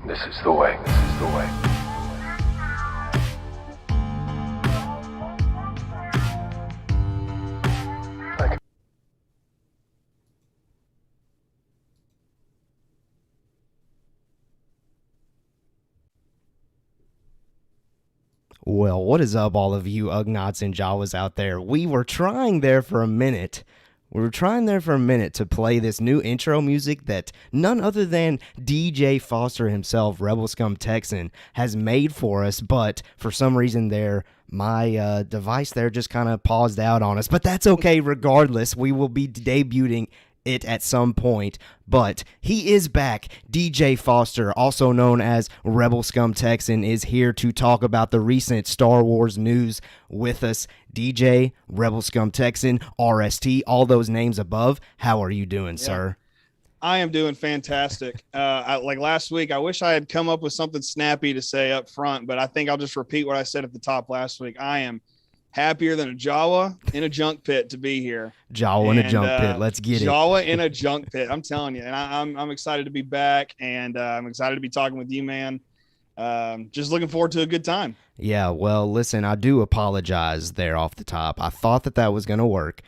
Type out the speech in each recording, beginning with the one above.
This is the way. This is the way. Well, what is up, all of you Ugnots and Jawas out there? We were trying there for a minute. To play this new intro music that none other than DJ Foster himself, Rebel Scum Texan, has made for us, but for some reason there, my device there just kind of paused out on us. But that's okay regardless. We will be debuting it at some point, but he is back. DJ Foster, also known as Rebel Scum Texan, is here to talk about the recent Star Wars news with us. DJ, Rebel Scum Texan, RST, all those names above. How are you doing, sir? I am doing fantastic. Like last week, I wish I had come up with something snappy to say up front, but I think I'll just repeat what I said at the top last week. I am happier than a Jawa in a junk pit to be here. Jawa in a junk pit. Let's get it. Jawa in a junk pit. I'm telling you. And I'm excited to be back, and I'm excited to be talking with you, man. Just looking forward to a good time. Yeah, well, listen, I do apologize there off the top. I thought that was going to work.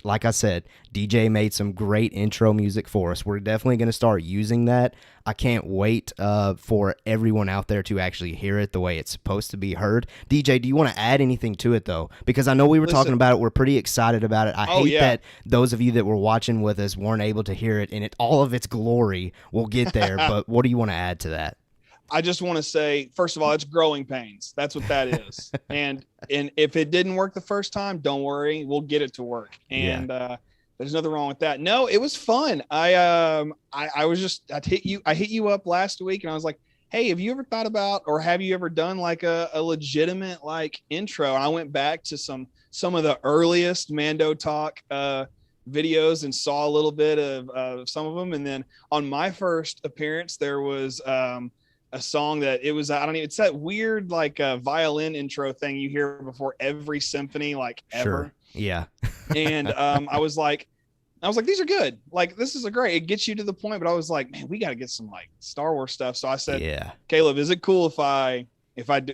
Like I said, DJ made some great intro music for us. We're definitely going to start using that. I can't wait for everyone out there to actually hear it the way it's supposed to be heard. DJ, do you want to add anything to it, though? Because I know we were talking about it. We're pretty excited about it. I hate that those of you that were watching with us weren't able to hear it in all of its glory. We'll get there, but what do you want to add to that? I just want to say, first of all, it's growing pains. That's what that is. and if it didn't work the first time, don't worry, we'll get it to work. And there's nothing wrong with that. No, it was fun. I hit you up last week, and I was like, hey, have you ever thought about, or have you ever done like a legitimate like intro? And I went back to some of the earliest Mando talk videos and saw a little bit of some of them. And then on my first appearance, there was a song that it was, it's that weird like violin intro thing you hear before every symphony, like ever. Sure. Yeah. And I was like, these are good. Like, this is great. It gets you to the point, but I was like, man, we got to get some like Star Wars stuff. So I said, Caleb, is it cool if I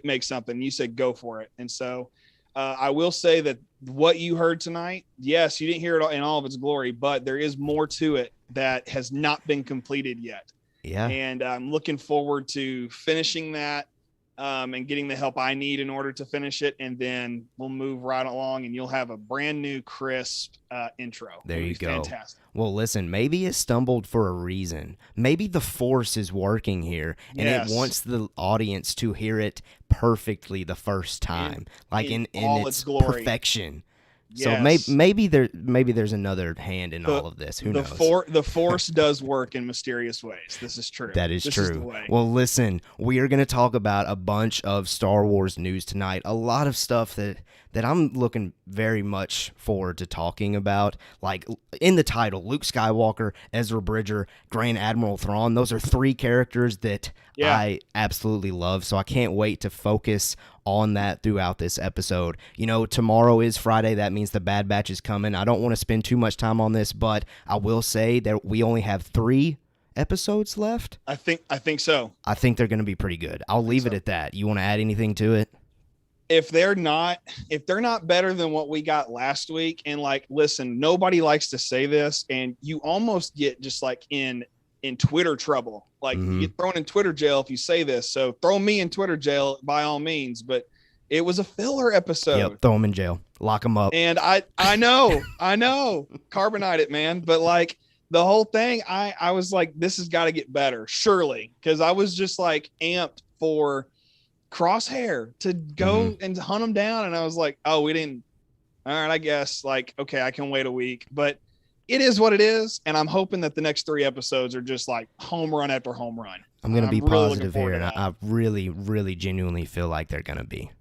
make something? You said, go for it. And so I will say that what you heard tonight, yes, you didn't hear it in all of its glory, but there is more to it that has not been completed yet. Yeah. And I'm looking forward to finishing that and getting the help I need in order to finish it. And then we'll move right along, and you'll have a brand new, crisp intro. There you go. Fantastic. Well, listen, maybe it stumbled for a reason. Maybe the Force is working here, and it wants the audience to hear it perfectly the first time, in its perfection. Yes. So maybe there's another hand in all of this. Who knows? The Force does work in mysterious ways. This is true. That is true. Is the way. Well, listen, we are going to talk about a bunch of Star Wars news tonight. A lot of stuff that I'm looking very much forward to talking about. Like in the title, Luke Skywalker, Ezra Bridger, Grand Admiral Thrawn. Those are three characters that I absolutely love. So I can't wait to focus on that throughout this episode. You know, tomorrow is Friday. That means the Bad Batch is coming. I don't want to spend too much time on this, but I will say that we only have 3 episodes left. I think so. I think they're going to be pretty good. I'll leave it at that. You want to add anything to it? If they're not better than what we got last week, and like, listen, nobody likes to say this, and you almost get just like in Twitter trouble. Like you get thrown in Twitter jail if you say this. So throw me in Twitter jail by all means. But it was a filler episode. Yep, throw them in jail. Lock them up. And I know. Carbonite it, man. But like the whole thing, I was like, this has got to get better, surely. Because I was just like amped for Crosshair to go and hunt them down. And I was like, oh, we didn't. All right, I guess. Like, okay, I can wait a week. But it is what it is, and I'm hoping that the next 3 episodes are just like home run after home run. I'm going to be positive here, and I really, really genuinely feel like they're going to be.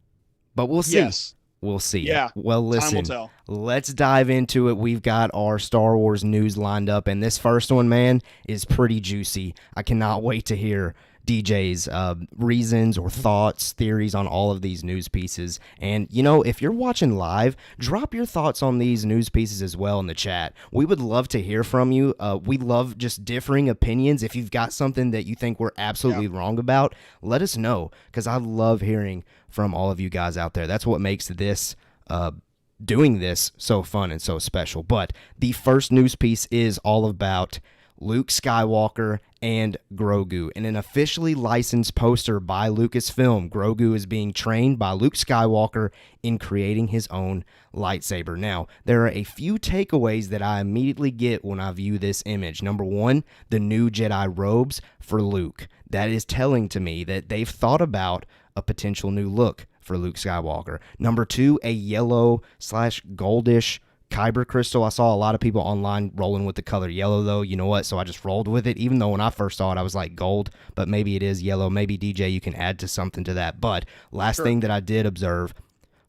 But we'll see. Yes. We'll see. Yeah. Well, listen, time will tell. Let's dive into it. We've got our Star Wars news lined up, and this first one, man, is pretty juicy. I cannot wait to hear DJ's reasons or thoughts, theories on all of these news pieces. And, you know, if you're watching live, drop your thoughts on these news pieces as well in the chat. We would love to hear from you. We love just differing opinions. If you've got something that you think we're absolutely wrong about, let us know, because I love hearing from all of you guys out there. That's what makes this doing this so fun and so special. But the first news piece is all about Luke Skywalker and Grogu. In an officially licensed poster by Lucasfilm, Grogu is being trained by Luke Skywalker in creating his own lightsaber. Now, there are a few takeaways that I immediately get when I view this image. Number one, the new Jedi robes for Luke. That is telling to me that they've thought about a potential new look for Luke Skywalker. Number two, a yellow/goldish kyber crystal. I saw a lot of people online rolling with the color yellow, though. You know what? So I just rolled with it, even though when I first saw it, I was like gold, but maybe it is yellow. Maybe, DJ, you can add to something to that. But last thing that I did observe,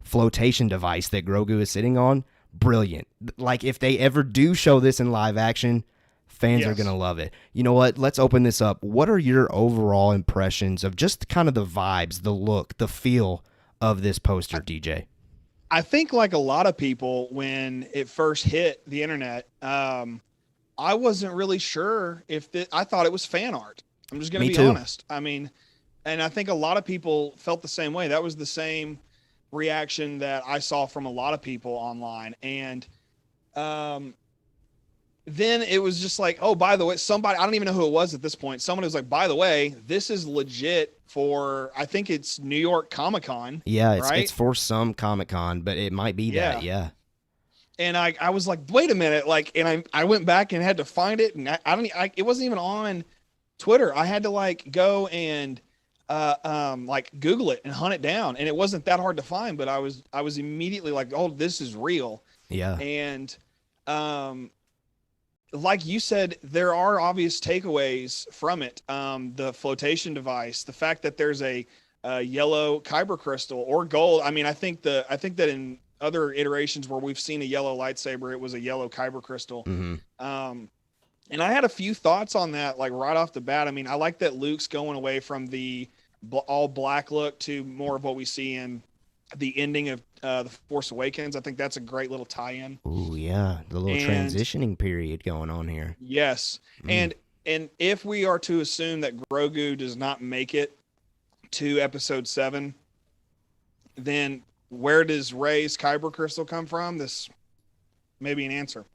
flotation device that Grogu is sitting on, brilliant. Like, if they ever do show this in live action, fans are going to love it. You know what? Let's open this up. What are your overall impressions of just kind of the vibes, the look, the feel of this poster, DJ? I think, like a lot of people, when it first hit the internet, I wasn't really sure if I thought it was fan art. I'm just going to be honest. I mean, and I think a lot of people felt the same way. That was the same reaction that I saw from a lot of people online. And then it was just like, oh, by the way, somebody, I don't even know who it was at this point. Someone was like, by the way, this is legit for, I think it's New York Comic-Con. Yeah, right? It's for some Comic-Con, but it might be that, yeah. And I was like, wait a minute, like, and I went back and had to find it, and it wasn't even on Twitter. I had to like go and like Google it and hunt it down, and it wasn't that hard to find. But I was immediately like, oh, this is real. Yeah. And like you said, there are obvious takeaways from it. The flotation device, the fact that there's a yellow kyber crystal or gold. I mean, I think that in other iterations where we've seen a yellow lightsaber, it was a yellow kyber crystal. Mm-hmm. And I had a few thoughts on that, like right off the bat. I mean, I like that Luke's going away from the all black look to more of what we see in the ending of The Force Awakens. I think that's a great little tie-in. Oh yeah, the little transitioning period going on here. Yes. And if we are to assume that Grogu does not make it to episode 7, then where does Rey's kyber crystal come from? This may be an answer.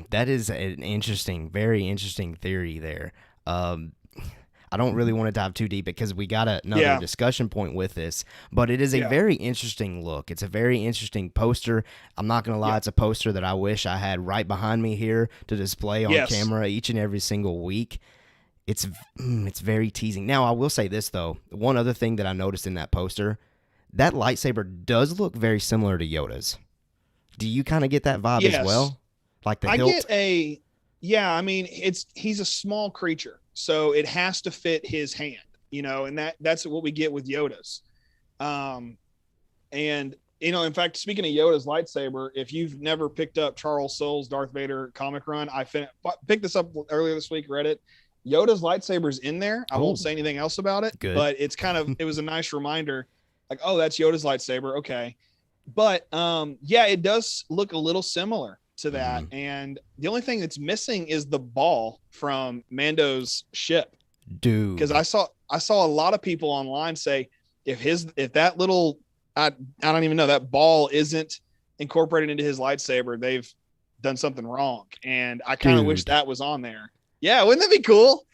That is an interesting, very interesting theory there. I don't really want to dive too deep because we got another discussion point with this, but it is a very interesting look. It's a very interesting poster. I'm not going to lie. It's a poster that I wish I had right behind me here to display on camera each and every single week. It's very teasing. Now, I will say this, though. One other thing that I noticed in that poster, that lightsaber does look very similar to Yoda's. Do you kind of get that vibe as well? Like the hilt? I mean, he's a small creature. So it has to fit his hand, you know, and that's what we get with Yoda's. And, you know, in fact, speaking of Yoda's lightsaber, if you've never picked up Charles Soule's Darth Vader comic run, I picked this up earlier this week, read it. Yoda's lightsaber's in there. I won't say anything else about it, but it's it was a nice reminder, like, oh, that's Yoda's lightsaber. Okay. But it does look a little similar to that. And the only thing that's missing is the ball from Mando's ship, dude. Because I saw a lot of people online say if that little I don't even know, that ball isn't incorporated into his lightsaber, they've done something wrong. And I kind of wish that was on there. Yeah, wouldn't that be cool?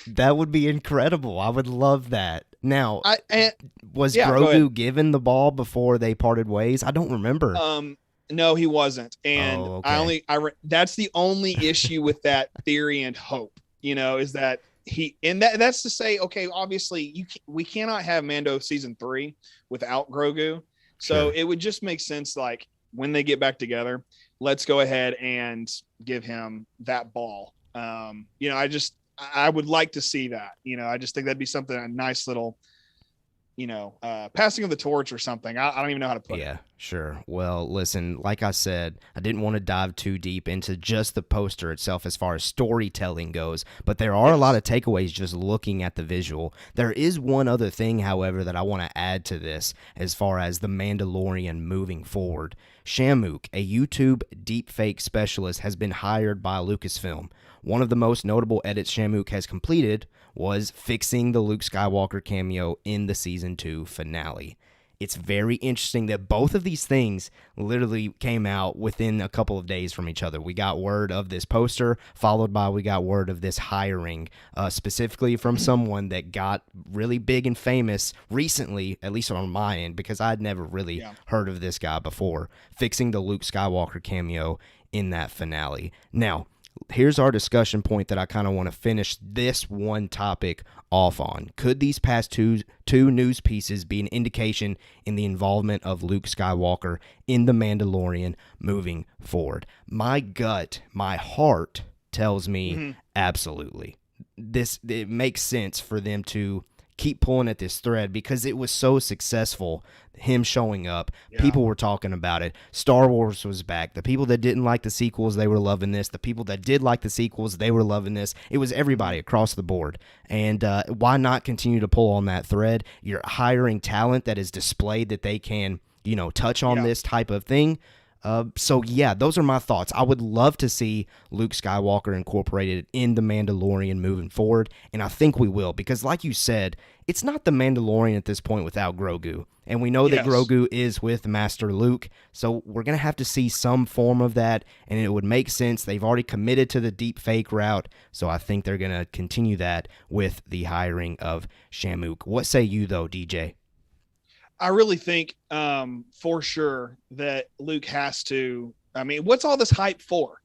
That would be incredible. I would love that. Now, was yeah, Grogu given the ball before they parted ways? I don't remember. No, he wasn't. And that's the only issue with that theory and hope, you know, is that that's to say, okay, obviously we cannot have Mando season 3 without Grogu. So it would just make sense. Like when they get back together, let's go ahead and give him that ball. You know, I would like to see that, you know, I just think that'd be something, a nice little passing of the torch or something. I don't even know how to put it. Yeah, sure. Well, listen, like I said, I didn't want to dive too deep into just the poster itself as far as storytelling goes, but there are a lot of takeaways just looking at the visual. There is one other thing, however, that I want to add to this as far as the Mandalorian moving forward. Shamuk, a YouTube deepfake specialist, has been hired by Lucasfilm. One of the most notable edits Shamuk has completed was fixing the Luke Skywalker cameo in the Season 2 finale. It's very interesting that both of these things literally came out within a couple of days from each other. We got word of this poster, followed by we got word of this hiring, specifically from someone that got really big and famous recently, at least on my end, because I'd never really heard of this guy before, fixing the Luke Skywalker cameo in that finale. Now, here's our discussion point that I kind of want to finish this one topic off on. Could these past two news pieces be an indication in the involvement of Luke Skywalker in The Mandalorian moving forward? My gut, my heart tells me absolutely. It makes sense for them to keep pulling at this thread because it was so successful, him showing up. People were talking about it. Star Wars was back. The people that didn't like the sequels, they were loving this. The people that did like the sequels, they were loving this. It was everybody across the board. And why not continue to pull on that thread? You're hiring talent that is displayed that they can, touch on this type of thing. So those are my thoughts. I would love to see Luke Skywalker incorporated in The Mandalorian moving forward, and I think we will, because like you said, it's not The Mandalorian at this point without Grogu, and we know that Grogu is with Master Luke, so we're going to have to see some form of that, and it would make sense. They've already committed to the deep fake route, so I think they're going to continue that with the hiring of Shamuk. What say you, though, DJ? I really think for sure that Luke has to. I mean, what's all this hype for?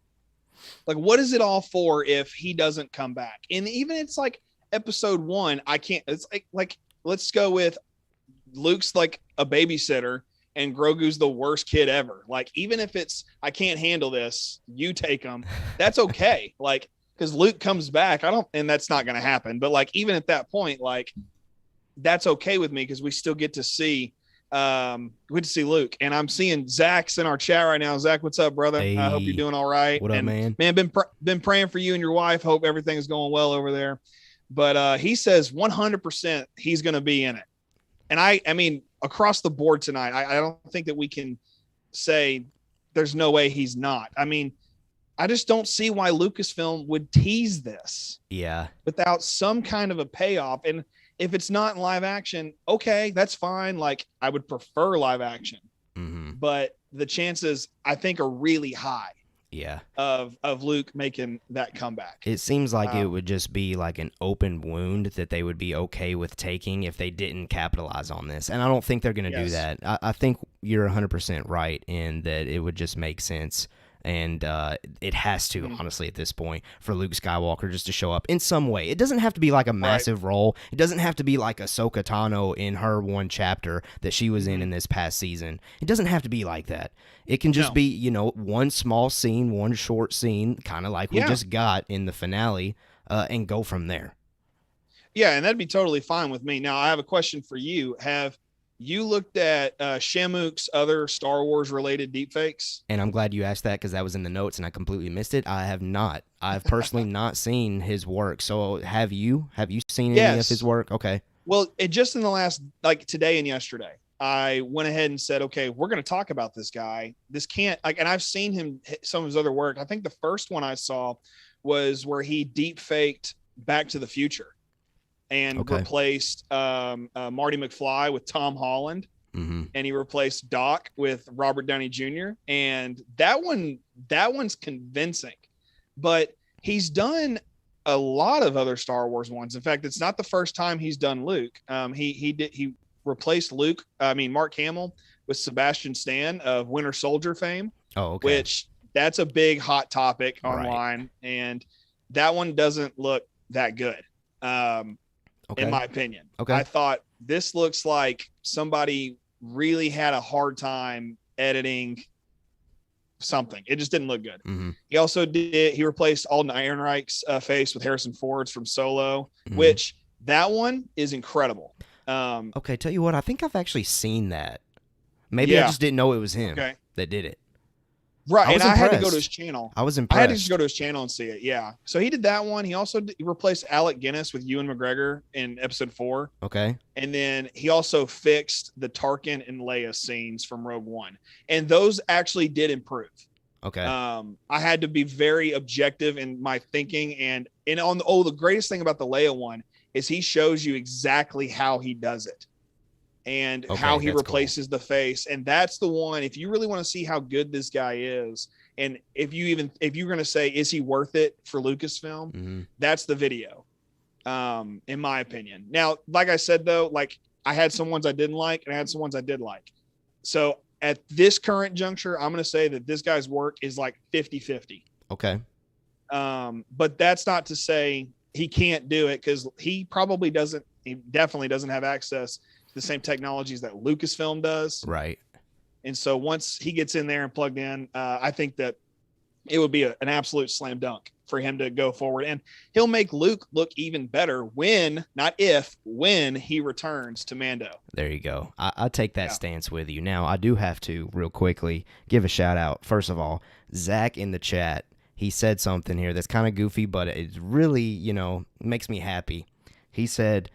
Like, what is it all for if he doesn't come back? And even it's like episode 1, I can't. It's like let's go with Luke's like a babysitter and Grogu's the worst kid ever. Like, even if it's I can't handle this, you take him. That's okay. Like, because Luke comes back, and that's not going to happen. But like, even at that point, like, that's okay with me because we still get to see Luke. And I'm seeing Zach's in our chat right now. Zach, what's up, brother? Hey, I hope you're doing all right. What up, man? Man, been praying for you and your wife. Hope everything's going well over there. But he says 100% he's going to be in it. And I mean, across the board tonight, I don't think that we can say there's no way he's not. I mean, I just don't see why Lucasfilm would tease this without some kind of a payoff. And if it's not in live action, okay, that's fine. Like, I would prefer live action, but the chances I think are really high. Of Luke making that comeback. It seems like it would just be like an open wound that they would be okay with taking if they didn't capitalize on this. And I don't think they're going to do that. I think you're 100% right in that it would just make sense. And it has to, honestly, at this point, for Luke Skywalker just to show up in some way. It doesn't have to be like a massive role. It doesn't have to be like Ahsoka Tano in her one chapter that she was in this past season. It doesn't have to be like that. It can just be, one small scene, one short scene, kind of like we just got in the finale, and go from there. Yeah, and that'd be totally fine with me. Now, I have a question for you. Have you looked at Shamuk's other Star Wars related deepfakes? And I'm glad you asked that because that was in the notes and I completely missed it. I have not. I've personally not seen his work. So have you? Have you seen any of his work? Okay. Well, it just in the last, like today and yesterday, I went ahead and said, okay, we're going to talk about this guy. This can't, like, and I've seen him, some of his other work. I think the first one I saw was where he deepfaked Back to the Future and replaced Marty McFly with Tom Holland, and he replaced Doc with Robert Downey Jr. And that one's convincing, but he's done a lot of other Star Wars ones. In fact, it's not the first time he's done Luke. He replaced Mark Hamill with Sebastian Stan of Winter Soldier fame. Oh, okay. Which that's a big hot topic online, and that one doesn't look that good. In my opinion. I thought this looks like somebody really had a hard time editing something. It just didn't look good. He also he replaced Alden Ehrenreich's face with Harrison Ford's from Solo, which that one is incredible. Okay, tell you what, I think I've actually seen that. Maybe I Yeah. just didn't know it was him Okay. that did it. Right, I was and I had to go to impressed. his channel. I was I impressed. had to just go to his channel and see it. Yeah. So he did that one. He also replaced Alec Guinness with Ewan McGregor in episode 4. Okay. And then he also fixed the Tarkin and Leia scenes from Rogue One. And those actually did improve. Okay. I had to be very objective in my thinking. And the greatest thing about the Leia one is he shows you exactly how he does it. And how he replaces the face. And that's the one, if you really want to see how good this guy is, and if you're going to say, is he worth it for Lucasfilm? That's the video, in my opinion. Now, like I said, though, like I had some ones I didn't like and I had some ones I did like. So at this current juncture, I'm going to say that this guy's work is like 50-50. Okay. But that's not to say he can't do it, because he definitely doesn't have access the same technologies that Lucasfilm does. Right. And so once he gets in there and plugged in, I think that it would be an absolute slam dunk for him to go forward. And he'll make Luke look even better when he returns to Mando. There you go. I take that stance with you. Now, I do have to real quickly give a shout out. First of all, Zach in the chat, he said something here that's kind of goofy, but it really, makes me happy. He said,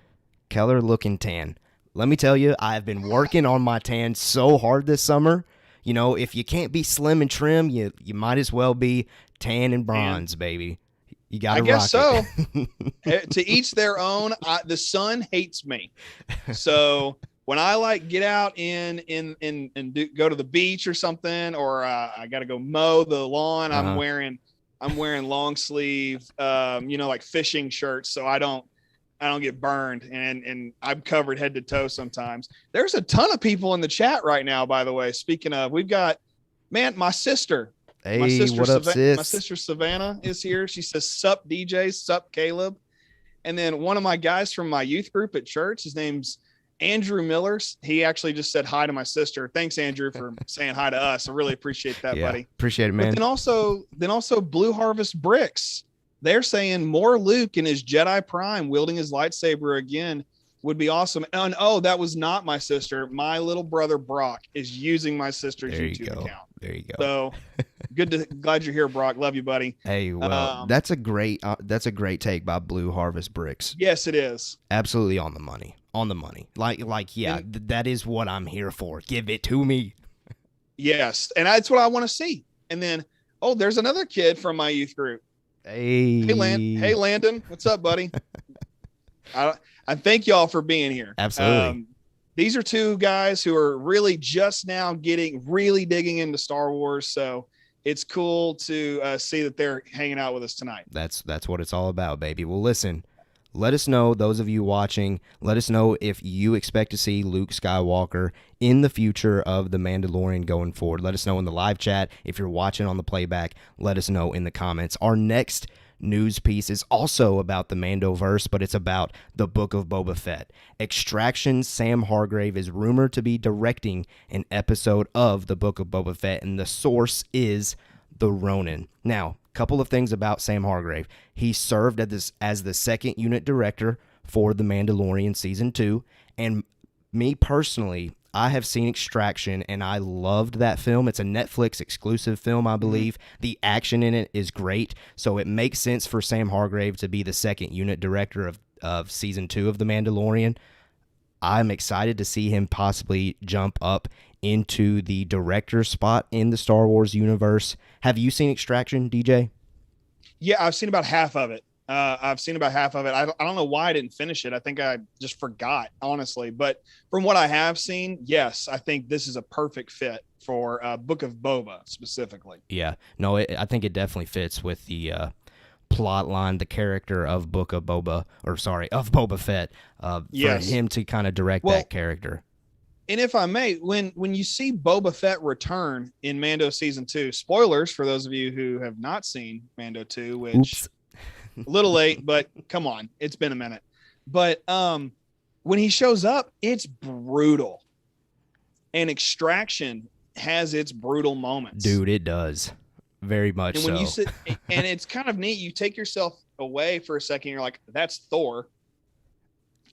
Keller looking tan. Let me tell you, I've been working on my tan so hard this summer. If you can't be slim and trim, you might as well be tan and bronze, baby. You got to rock it. I guess so. To each their own. The sun hates me. So when I get out and go to the beach or something, or I got to go mow the lawn, I'm wearing long sleeve, like fishing shirts, so I don't get burned, and I'm covered head to toe sometimes. There's a ton of people in the chat right now, by the way. Speaking of, we've got, my sister. Hey, what up, sis? My sister Savannah is here. She says, sup, DJ, sup, Caleb. And then one of my guys from my youth group at church, his name's Andrew Millers. He actually just said hi to my sister. Thanks, Andrew, for saying hi to us. I really appreciate that, buddy. Appreciate it, man. But then also Blue Harvest Bricks. They're saying more Luke in his Jedi Prime wielding his lightsaber again would be awesome. And that was not my sister. My little brother Brock is using my sister's YouTube account. There you go. So glad you're here, Brock. Love you, buddy. Hey, well, that's a great take by Blue Harvest Bricks. Yes, it is. Absolutely on the money. On the money. That is what I'm here for. Give it to me. Yes, and that's what I want to see. And then, there's another kid from my youth group. Hey, Landon, what's up, buddy? I thank y'all for being here. Absolutely. These are two guys who are really just now digging into Star Wars, so it's cool to see that they're hanging out with us tonight. That's what it's all about, baby. Well, listen, let us know, those of you watching, let us know if you expect to see Luke Skywalker in the future of The Mandalorian going forward. Let us know in the live chat. If you're watching on the playback, let us know in the comments. Our next news piece is also about the Mando-Verse, but it's about the Book of Boba Fett. Extraction's Sam Hargrave is rumored to be directing an episode of the Book of Boba Fett, and the source is The Ronin. Now, couple of things about Sam Hargrave. He served as the second unit director for The Mandalorian Season 2, and me personally, I have seen Extraction, and I loved that film. It's a Netflix exclusive film, I believe. The action in it is great, so it makes sense for Sam Hargrave to be the second unit director of Season 2 of The Mandalorian. I'm excited to see him possibly jump up into the director spot in the Star Wars universe. Have you seen Extraction, DJ? Yeah, I've seen about half of it. I don't know why I didn't finish it. I think I just forgot, honestly. But from what I have seen, yes, I think this is a perfect fit for Book of Boba specifically. Yeah, no, I think it definitely fits with the plot line, the character of of Boba Fett, for him to kind of direct that character. And if I may, when you see Boba Fett return in Mando Season 2, spoilers for those of you who have not seen Mando 2, which a little late, but come on, it's been a minute. But when he shows up, it's brutal. And Extraction has its brutal moments. Dude, it does. Very much and when you sit, and it's kind of neat, you take yourself away for a second, you're like, that's Thor.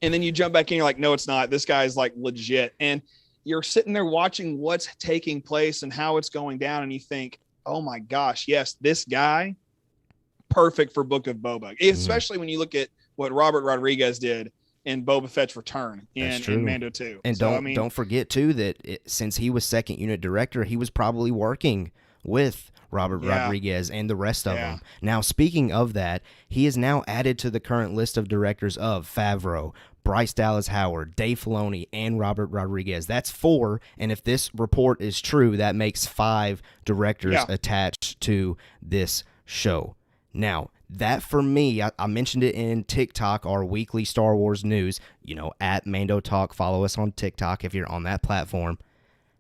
And then you jump back in, you're like, no, it's not. This guy's like legit. And you're sitting there watching what's taking place and how it's going down. And you think, oh my gosh, yes, this guy, perfect for Book of Boba, especially when you look at what Robert Rodriguez did in Boba Fett's return in Mando 2. And don't forget too that since he was second unit director, he was probably working with Robert Rodriguez and the rest of them. Now, speaking of that, he is now added to the current list of directors of Favreau, Bryce Dallas Howard, Dave Filoni, and Robert Rodriguez. That's 4, and if this report is true, that makes 5 directors attached to this show. Now, that for me, I mentioned it in TikTok, our weekly Star Wars news, at Mando Talk. Follow us on TikTok if you're on that platform.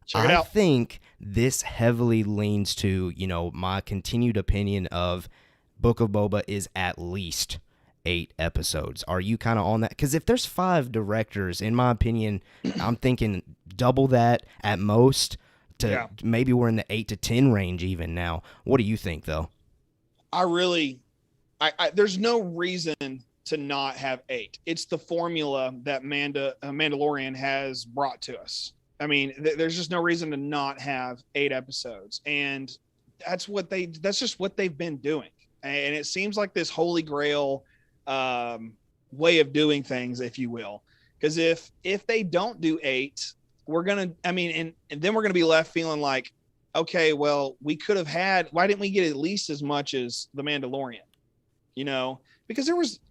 Check it out. I think this heavily leans to, my continued opinion of Book of Boba is at least 8 episodes. Are you kind of on that? Because if there's 5 directors, in my opinion, I'm thinking double that at most. Maybe we're in the 8 to 10 range even now. What do you think, though? There's no reason to not have 8. It's the formula that Mandalorian has brought to us. I mean, there's just no reason to not have 8 episodes, and that's just what they've been doing. And it seems like this holy grail way of doing things, if you will, because if they don't do 8, and then we're gonna be left feeling like, okay, well, we could have had. Why didn't we get at least as much as the Mandalorian? Because there was.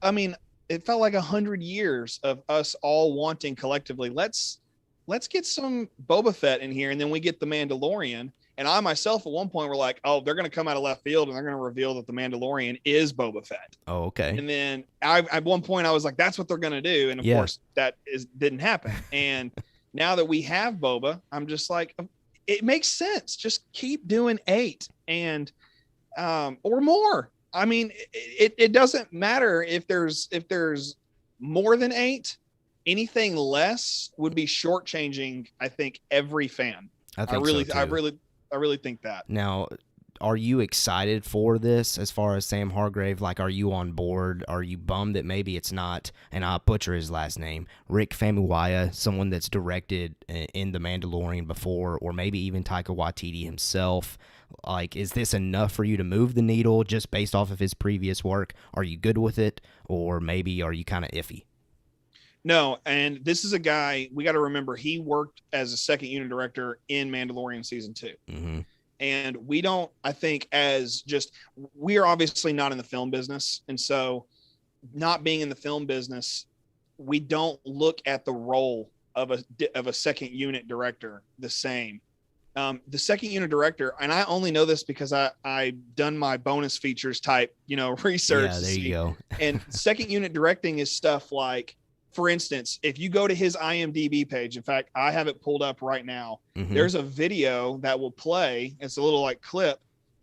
It felt like 100 years of us all wanting collectively. Let's get some Boba Fett in here, and then we get the Mandalorian. And I myself, at one point, were like, oh, they're going to come out of left field, and they're going to reveal that the Mandalorian is Boba Fett. Oh, okay. And then at one point, I was like, that's what they're going to do. And of course, didn't happen. And now that we have Boba, I'm just like, it makes sense. Just keep doing 8 and or more. I mean, it doesn't matter if there's more than 8. Anything less would be shortchanging, I think, every fan. I really think that. Now, are you excited for this as far as Sam Hargrave? Like, are you on board? Are you bummed that maybe it's not, and I'll butcher his last name, Rick Famuyiwa, someone that's directed in The Mandalorian before, or maybe even Taika Waititi himself? Like, is this enough for you to move the needle just based off of his previous work? Are you good with it, or maybe are you kind of iffy? No, and this is a guy, we got to remember, he worked as a second unit director in Mandalorian season 2. Mm-hmm. And we don't, I think, we are obviously not in the film business. And so not being in the film business, we don't look at the role of a second unit director the same. The second unit director, and I only know this because I've done my bonus features type, research. Yeah, there you go. And second unit directing is stuff like, for instance, if you go to his IMDb page, in fact, I have it pulled up right now. Mm-hmm. There's a video that will play. It's a little like clip.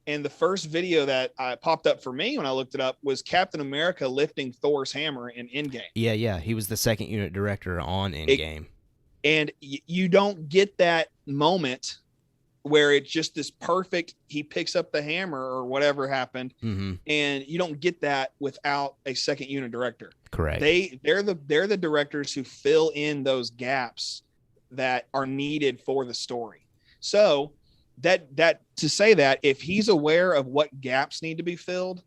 And the first video that popped up for me when I looked it up was Captain America lifting Thor's hammer in Endgame. Yeah. He was the second unit director on Endgame. And you don't get that moment where it's just this perfect, he picks up the hammer or whatever happened. Mm-hmm. And you don't get that without a second unit director. Correct. They're the directors who fill in those gaps that are needed for the story. So that to say that if he's aware of what gaps need to be filled,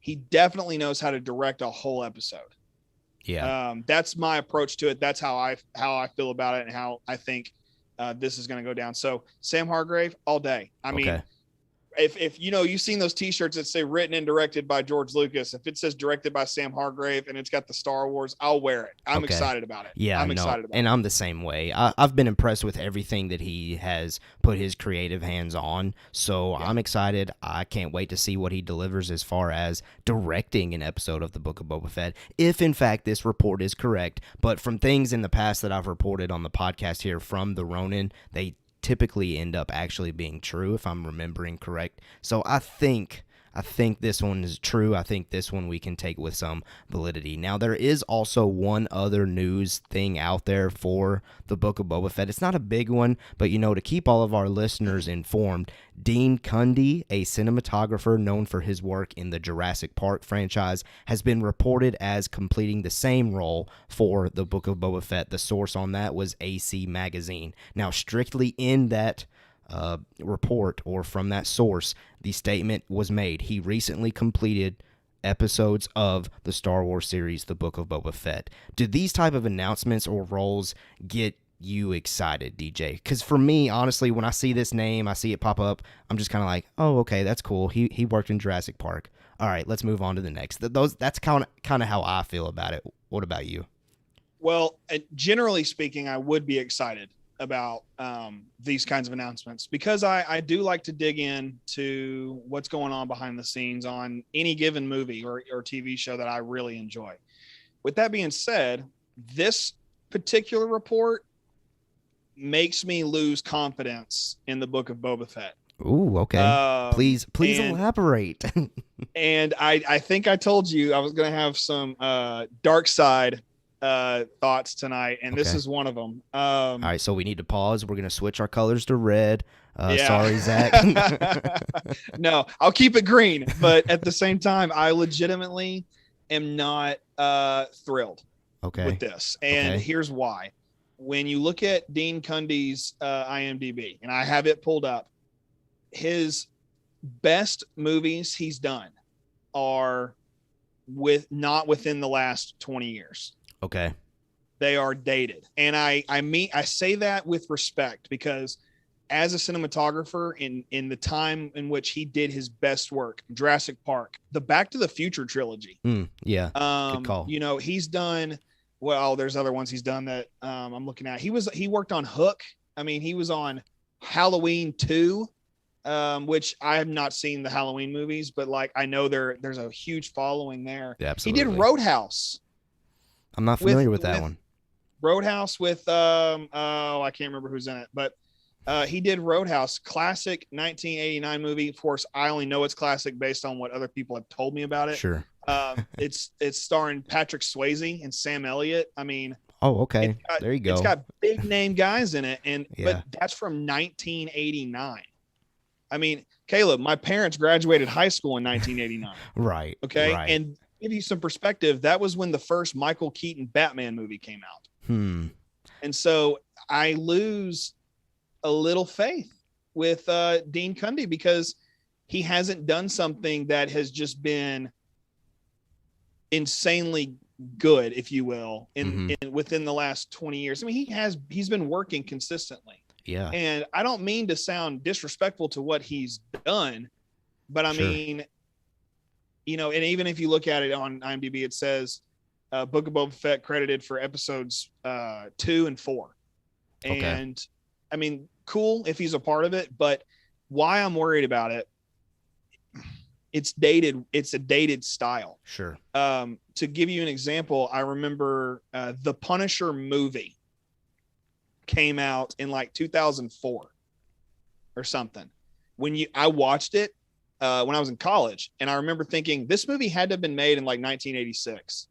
he definitely knows how to direct a whole episode. Yeah. That's my approach to it. That's how I feel about it and how I think this is going to go down. So Sam Hargrave all day. I mean, if you've seen those t-shirts that say written and directed by George Lucas, if it says directed by Sam Hargrave and it's got the Star Wars, I'll wear it. I'm excited about it. Yeah, I'm excited about it. And I'm the same way. I've been impressed with everything that he has put his creative hands on. So I'm excited. I can't wait to see what he delivers as far as directing an episode of the Book of Boba Fett, if in fact this report is correct. But from things in the past that I've reported on the podcast here from the Ronin, they typically end up actually being true, if I'm remembering correct. So I think I think this one is true. I think this one we can take with some validity. Now, there is also one other news thing out there for the Book of Boba Fett. It's not a big one, but, to keep all of our listeners informed, Dean Cundey, a cinematographer known for his work in the Jurassic Park franchise, has been reported as completing the same role for the Book of Boba Fett. The source on that was AC Magazine. Now, strictly in that report or from that source, the statement was made. He recently completed episodes of the Star Wars series, The Book of Boba Fett. Do these type of announcements or roles get you excited, DJ? Because for me, honestly, when I see this name, I see it pop up, I'm just kind of like, oh, okay, that's cool. He worked in Jurassic Park. All right, let's move on to the next. That's kind of how I feel about it. What about you? Well, generally speaking, I would be excited about these kinds of announcements because I do like to dig into what's going on behind the scenes on any given movie or TV show that I really enjoy. With that being said, this particular report makes me lose confidence in the Book of Boba Fett. Ooh, okay. Please elaborate. And I think I told you I was going to have some dark side thoughts tonight, and this is one of them. All right, so we need to pause. We're going to switch our colors to red. Yeah. Sorry, Zach. No, I'll keep it green, but at the same time, I legitimately am not thrilled with this. And here's why. When you look at Dean Cundey's IMDb, and I have it pulled up, his best movies he's done are not within the last 20 years. Okay. They are dated. And I say that with respect because as a cinematographer in the time in which he did his best work, Jurassic Park, the Back to the Future trilogy. Yeah. Good call. He's done, well, there's other ones he's done that I'm looking at. He worked on Hook. I mean, he was on Halloween 2, which I have not seen the Halloween movies, but like I know there's a huge following there. Yeah, absolutely. He did Roadhouse. I'm not familiar with that one. Roadhouse with I can't remember who's in it, but he did Roadhouse, classic 1989 movie. Of course, I only know it's classic based on what other people have told me about it. Sure. It's starring Patrick Swayze and Sam Elliott. I mean, oh, okay. There you go. It's got big name guys in it, Yeah. but that's from 1989. I mean, Caleb, my parents graduated high school in 1989. Right. Okay. Right. And give you some perspective, that was when the first Michael Keaton Batman movie came out. And so I lose a little faith with Dean Cundey because he hasn't done something that has just been insanely good, if you will, in within the last 20 years. I mean, he's been working consistently. Yeah. And I don't mean to sound disrespectful to what he's done, but I mean, and even if you look at it on IMDb, it says Book of Boba Fett credited for episodes 2 and 4. And I mean, cool if he's a part of it, but why I'm worried about it, it's dated. It's a dated style. Sure. To give you an example, I remember the Punisher movie came out in like 2004 or something. I watched it when I was in college, and I remember thinking this movie had to have been made in like 1986.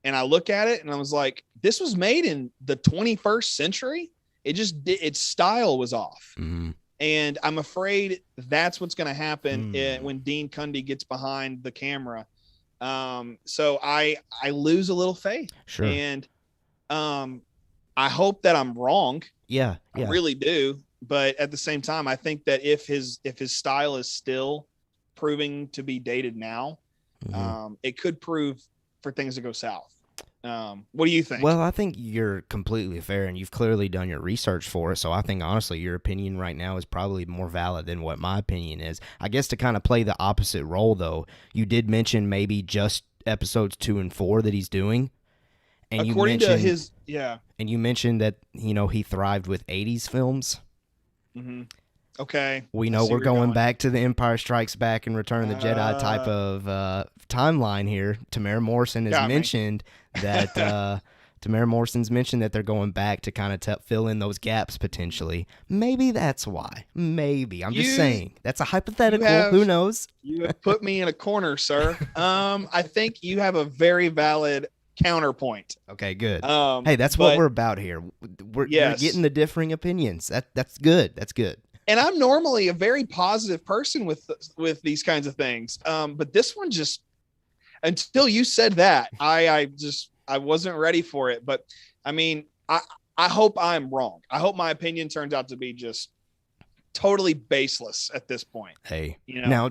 And I look at it and I was like, this was made in the 21st century. Its style was off. And I'm afraid that's what's going to happen when Dean Cundey gets behind the camera. So I lose a little faith. Sure. And I hope that I'm wrong. Yeah. I really do. But at the same time, I think that if his style is still proving to be dated now, it could prove for things to go south. What do you think? Well, I think you're completely fair, and you've clearly done your research for it. So I think, honestly, your opinion right now is probably more valid than what my opinion is. I guess to kind of play the opposite role, though, you did mention maybe just episodes 2 and 4 that he's doing. And according to his, and you mentioned that, he thrived with 80s films. Okay. We know we're going back to the Empire Strikes Back and Return of the Jedi type of timeline here. Tamara Morrison has mentioned that Tamara Morrison's mentioned that they're going back to kind of fill in those gaps potentially. Maybe that's why. Maybe. I'm just saying. That's a hypothetical. Who knows? You have put me in a corner, sir. I think you have a very valid counterpoint. Okay, good. Hey, that's what we're about here. You're getting the differing opinions. That's good. That's good. And I'm normally a very positive person with these kinds of things. But this one just, until you said that, I wasn't ready for it. But I mean, I hope I'm wrong. I hope my opinion turns out to be just totally baseless at this point. Hey, now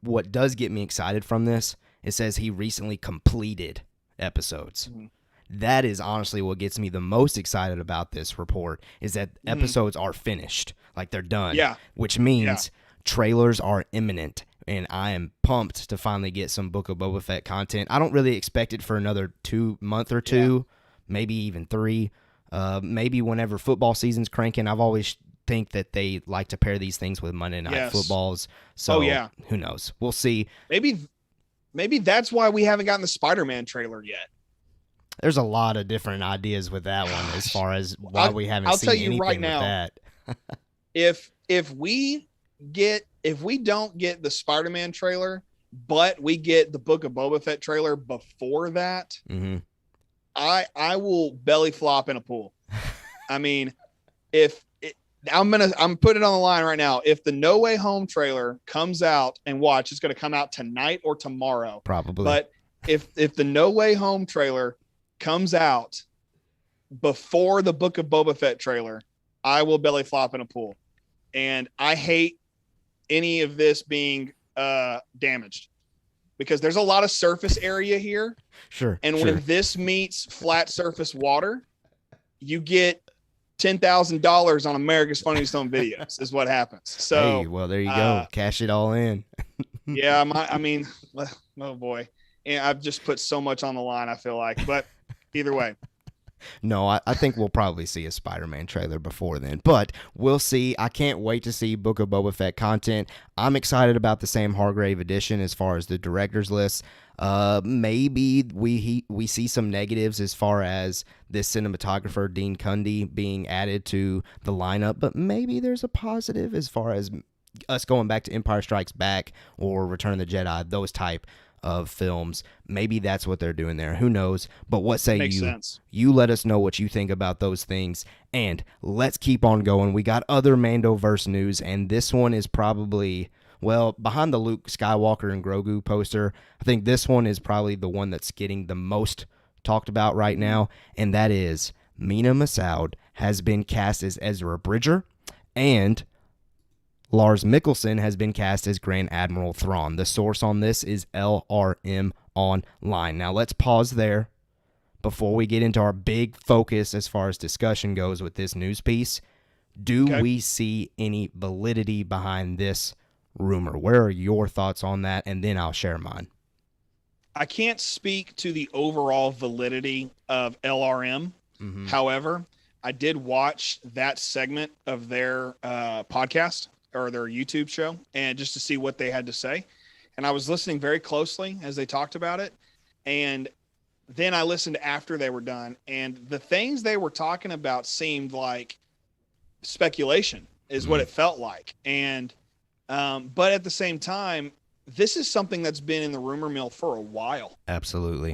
what does get me excited from this, it says he recently completed episodes. Mm-hmm. That is honestly what gets me the most excited about this report, is that episodes are finished. Like, they're done. Yeah. Which means trailers are imminent. And I am pumped to finally get some Book of Boba Fett content. I don't really expect it for another 2 months or two, maybe even 3. Maybe whenever football season's cranking. I've always think that they like to pair these things with Monday Night Footballs. So who knows? We'll see. Maybe that's why we haven't gotten the Spider-Man trailer yet. There's a lot of different ideas with that one as far as why we haven't seen anything right now, with that. if we don't get the Spider-Man trailer, but we get the Book of Boba Fett trailer before that, I will belly flop in a pool. I mean, I'm putting it on the line right now. If the No Way Home trailer comes out, and watch, it's going to come out tonight or tomorrow, probably. But if the No Way Home trailer comes out before the Book of Boba Fett trailer, I will belly flop in a pool. And I hate any of this being damaged, because there's a lot of surface area here. Sure. And when this meets flat surface water, you get $10,000 on America's Funniest Home Videos is what happens. So, hey, well, there you go. Cash it all in. Yeah. I mean, oh boy. And I've just put so much on the line, I feel like, but either way. No, I think we'll probably see a Spider-Man trailer before then, but we'll see. I can't wait to see Book of Boba Fett content. I'm excited about the Sam Hargrave edition as far as the director's list. Maybe we see some negatives as far as this cinematographer, Dean Cundey, being added to the lineup, but maybe there's a positive as far as us going back to Empire Strikes Back or Return of the Jedi, those type of films. Maybe that's what they're doing there. Who knows? But what say Makes you? Sense. You let us know what you think about those things. And let's keep on going. We got other Mando-Verse news, and this one is probably, well, behind the Luke Skywalker and Grogu poster, I think this one is probably the one that's getting the most talked about right now, and that is Mena Massoud has been cast as Ezra Bridger, and Lars Mikkelsen has been cast as Grand Admiral Thrawn. The source on this is LRM Online. Now, let's pause there before we get into our big focus as far as discussion goes with this news piece. Do we see any validity behind this rumor? Where are your thoughts on that? And then I'll share mine. I can't speak to the overall validity of LRM. Mm-hmm. However, I did watch that segment of their podcast or their YouTube show, and just to see what they had to say. And I was listening very closely as they talked about it. And then I listened after they were done, and the things they were talking about seemed like speculation is what it felt like. And, but at the same time, this is something that's been in the rumor mill for a while. Absolutely.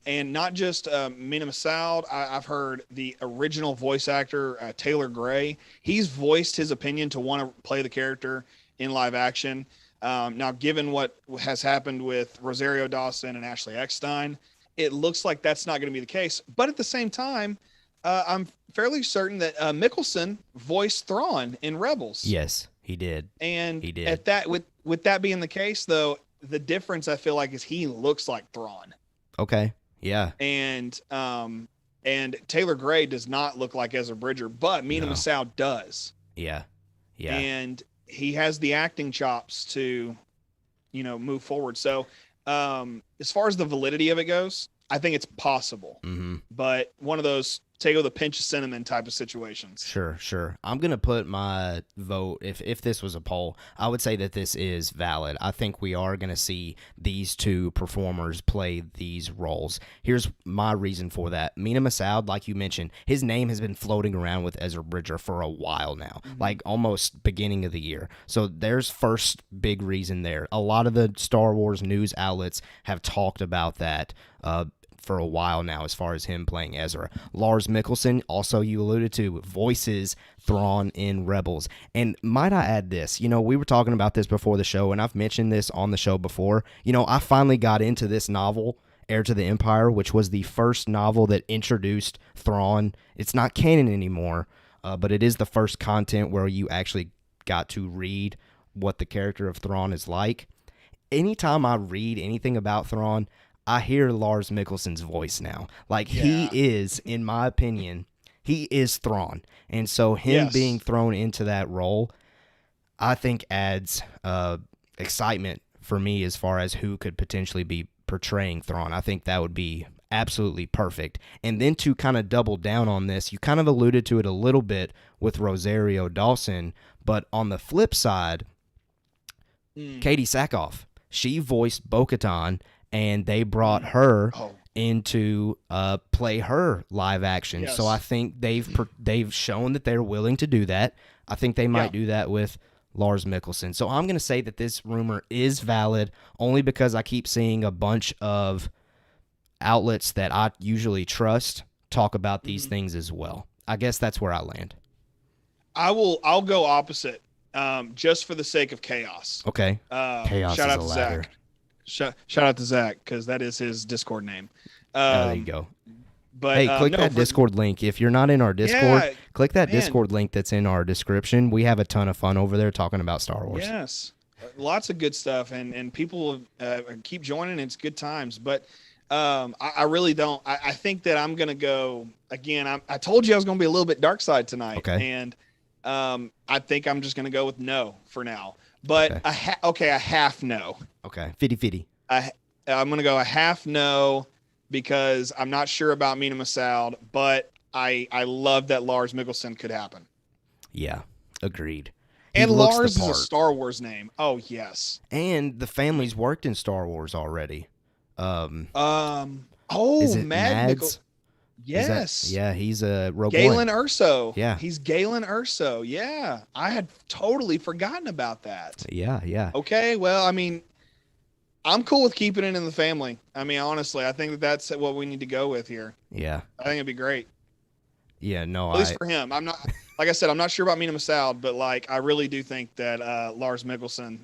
And not just Mena Massoud. I've heard the original voice actor, Taylor Gray. He's voiced his opinion to want to play the character in live action. Now, given what has happened with Rosario Dawson and Ashley Eckstein, it looks like that's not going to be the case. But at the same time, I'm fairly certain that Mikkelsen voiced Thrawn in Rebels. Yes, he did. And he did. At that, with that being the case, though, the difference I feel like is he looks like Thrawn. Okay. Yeah. And Taylor Gray does not look like Ezra Bridger, but Mena Massoud does. Yeah. Yeah. And he has the acting chops to, move forward. So, as far as the validity of it goes, I think it's possible. Mm-hmm. but one of those take it with a pinch of cinnamon type of situations. Sure. I'm going to put my vote, if this was a poll, I would say that this is valid. I think we are going to see these two performers play these roles. Here's my reason for that. Mena Massoud, like you mentioned, his name has been floating around with Ezra Bridger for a while now, like almost beginning of the year. So there's first big reason there. A lot of the Star Wars news outlets have talked about that for a while now as far as him playing Ezra. Lars Mikkelsen, also you alluded to, voices Thrawn in Rebels. And might I add this, we were talking about this before the show, and I've mentioned this on the show before. I finally got into this novel, Heir to the Empire, which was the first novel that introduced Thrawn. It's not canon anymore, but it is the first content where you actually got to read what the character of Thrawn is like. Anytime I read anything about Thrawn, I hear Lars Mikkelsen's voice now. He is, in my opinion, he is Thrawn. And so him being thrown into that role, I think adds excitement for me as far as who could potentially be portraying Thrawn. I think that would be absolutely perfect. And then to kind of double down on this, you kind of alluded to it a little bit with Rosario Dawson, but on the flip side, Katie Sackhoff, she voiced Bo-Katan, and they brought her into play her live action. Yes. So I think they've shown that they're willing to do that. I think they might do that with Lars Mikkelsen. So I'm going to say that this rumor is valid only because I keep seeing a bunch of outlets that I usually trust talk about these things as well. I guess that's where I land. I'll go opposite, just for the sake of chaos. Okay. Chaos shout is out a to ladder. Zach. Shout out to Zach, because that is his Discord name. There you go. But hey, click that Discord link. If you're not in our Discord, click that Discord link that's in our description. We have a ton of fun over there talking about Star Wars. Yes, lots of good stuff, and people keep joining. It's good times. But I really don't. I think that I'm going to go, again, I told you I was going to be a little bit dark side tonight. Okay. And I think I'm just going to go with no for now. But a half no. Okay, 50-50. I'm going to go a half no because I'm not sure about Mena Massoud, but I love that Lars Mikkelsen could happen. Yeah, agreed. He And looks Lars the is a part. Star Wars name. Oh, yes. And the family's worked in Star Wars already. Mads Mads? Yes. Yeah, he's a Rogue Galen One. Erso. Yeah. He's Galen Erso. Yeah. I had totally forgotten about that. Yeah. Okay. Well, I mean, I'm cool with keeping it in the family. I mean, honestly, I think that's what we need to go with here. Yeah. I think it'd be great. Yeah, no, At least for him. I'm not, like I said, I'm not sure about Mena Massoud, but I really do think that Lars Mikkelsen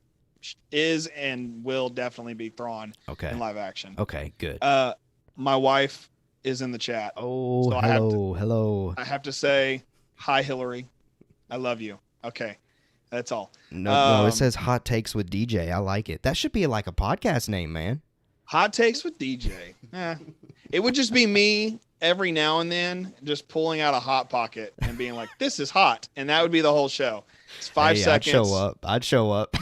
is and will definitely be Thrawn in live action. Okay, good. My wife is in the chat. Oh, so hello. I have to say, hi, Hillary. I love you. Okay. That's all. No, it says Hot Takes with DJ. I like it. That should be like a podcast name, man. Hot Takes with DJ. It would just be me every now and then just pulling out a Hot Pocket and being like, this is hot. And that would be the whole show. It's 5 seconds. I'd show up.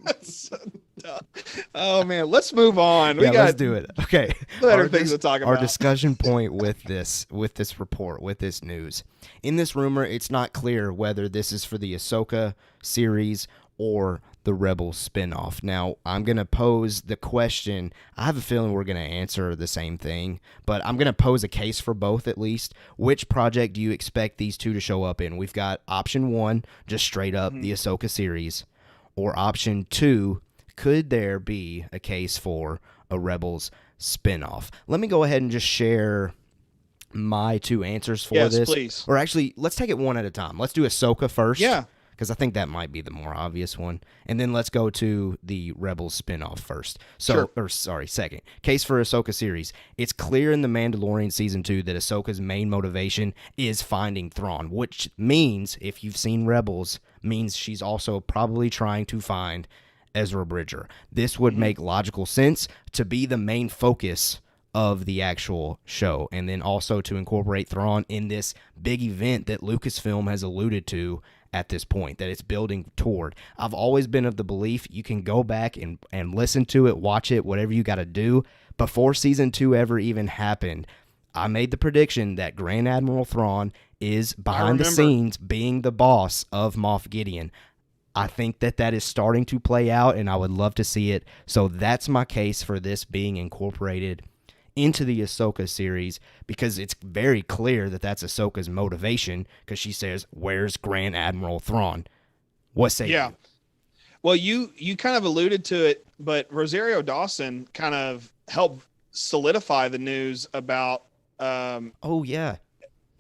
That's so dumb. Oh, man. Let's move on. Let's do it. Okay. Better things to talk about. Our discussion point with this report, with this news. In this rumor, it's not clear whether this is for the Ahsoka series or the Rebels spinoff. Now, I'm going to pose the question. I have a feeling we're going to answer the same thing, but I'm going to pose a case for both at least. Which project do you expect these two to show up in? We've got option 1, just straight up the Ahsoka series, or option 2, could there be a case for a Rebels spinoff? Let me go ahead and just share my 2 answers for this. Yes, please. Or actually, let's take it one at a time. Let's do Ahsoka first. Yeah. Because I think that might be the more obvious one. And then let's go to the Rebels spinoff first. Second. Case for Ahsoka series. It's clear in The Mandalorian Season 2 that Ahsoka's main motivation is finding Thrawn, which means, if you've seen Rebels, means she's also probably trying to find Ezra Bridger. This would make logical sense to be the main focus of the actual show, and then also to incorporate Thrawn in this big event that Lucasfilm has alluded to at this point, that it's building toward. I've always been of the belief you can go back and listen to it, watch it, whatever you got to do. Before Season 2 ever even happened, I made the prediction that Grand Admiral Thrawn is behind the remember. scenes being the boss of Moff Gideon. I think that is starting to play out, and I would love to see it. So that's my case for this being incorporated into the Ahsoka series, because it's very clear that that's Ahsoka's motivation, because she says, "Where's Grand Admiral Thrawn?" What say you? Well, you kind of alluded to it, but Rosario Dawson kind of helped solidify the news about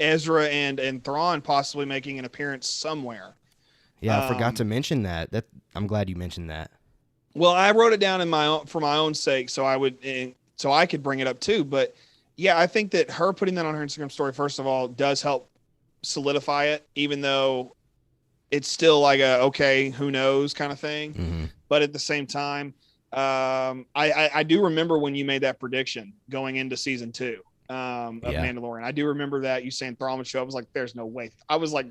Ezra and Thrawn possibly making an appearance somewhere. Yeah, I forgot to mention that. I'm glad you mentioned that. Well, I wrote it down for my own sake, so I could bring it up too. But yeah, I think that her putting that on her Instagram story, first of all, does help solidify it, even though it's still like okay, who knows kind of thing. Mm-hmm. But at the same time, I do remember when you made that prediction going into season 2 of Mandalorian. I do remember that you saying Thrawn would show up. I was like, there's no way.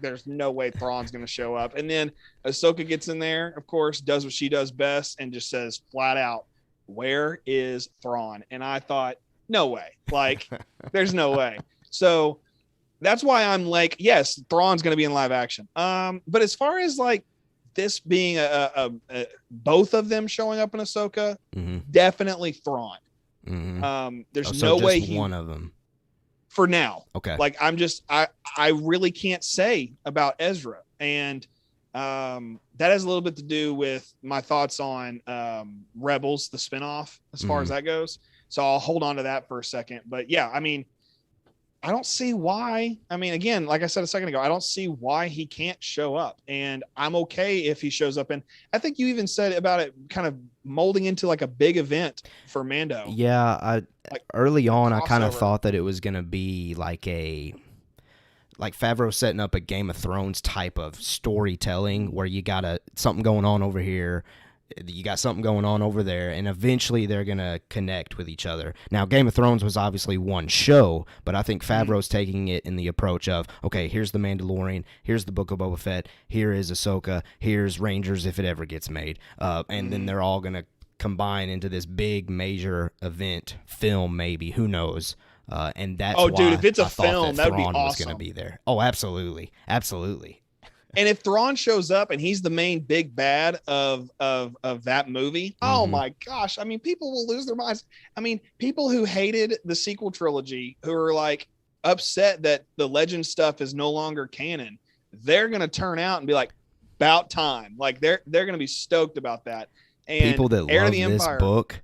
There's no way Thrawn's going to show up. And then Ahsoka gets in there, of course, does what she does best and just says flat out, "Where is Thrawn?" And I thought, no way. Like, there's no way. So that's why I'm like, yes, Thrawn's going to be in live action. But as far as like this being both of them showing up in Ahsoka, definitely Thrawn. Mm-hmm. There's no way one of them for now. Okay. Like I really can't say about Ezra, and that has a little bit to do with my thoughts on Rebels, the spinoff, as far as that goes. So I'll hold on to that for a second. But yeah, I mean, I don't see why. I mean, again, like I said a second ago, I don't see why he can't show up, and I'm okay if he shows up. And I think you even said about it kind of molding into like a big event for Mando. Yeah, early on, I kind of thought that it was going to be like Favreau setting up a Game of Thrones type of storytelling where you got something going on over here, you got something going on over there, and eventually they're going to connect with each other. Now, Game of Thrones was obviously one show, but I think Favreau's taking it in the approach of, okay, here's The Mandalorian, here's the Book of Boba Fett, here is Ahsoka, here's Rangers if it ever gets made, and then they're all going to combine into this big major event, film maybe, who knows. And that's why dude, if it's a film, that would be Thrawn awesome. Was going to be there. Oh, absolutely. Absolutely. And if Thrawn shows up and he's the main big bad of that movie, oh my gosh. I mean, people will lose their minds. I mean, people who hated the sequel trilogy, who are like upset that the legend stuff is no longer canon, they're going to turn out and be like, about time. Like they're going to be stoked about that. And people that love this book,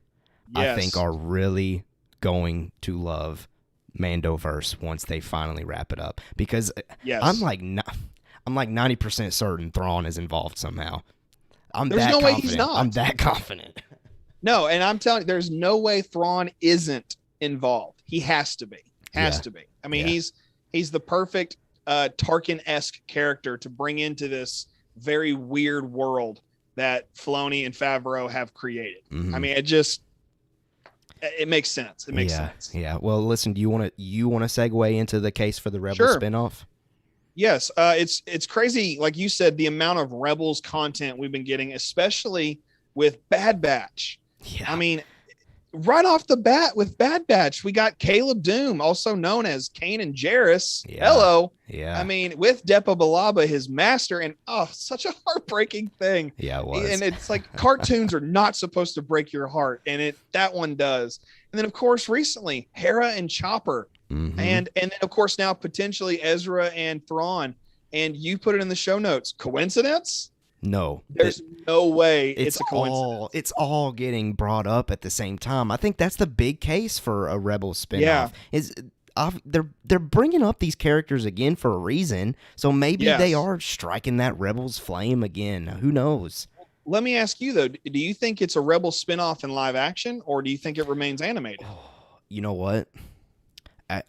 yes, I think are really going to love Mando-Verse once they finally wrap it up, because I'm like 90% certain Thrawn is involved somehow. There's no way he's not. I'm that confident. No, and I'm telling you, there's no way Thrawn isn't involved. He has to be. To be. I mean, he's the perfect Tarkin-esque character to bring into this very weird world that Filoni and Favreau have created. I mean, it makes sense. It makes sense. Yeah. Well, listen, do you want to segue into the case for the Rebels spinoff? Yes. It's crazy. Like you said, the amount of Rebels content we've been getting, especially with Bad Batch. Yeah. I mean, right off the bat with Bad Batch, we got Caleb Doom, also known as Kanan Jarrus. Yeah. Hello. Yeah. I mean, with Depa Billaba, his master, and such a heartbreaking thing. Yeah, it was. And it's like cartoons are not supposed to break your heart, and that one does. And then of course recently, Hera and Chopper. And then of course now potentially Ezra and Thrawn. And you put it in the show notes. Coincidence? No. There's no way it's a coincidence. It's all getting brought up at the same time. I think that's the big case for a Rebels spinoff. Yeah. Is they're bringing up these characters again for a reason. So maybe they are striking that Rebels flame again. Who knows? Let me ask you though, do you think it's a Rebels spinoff in live action, or do you think it remains animated? You know what?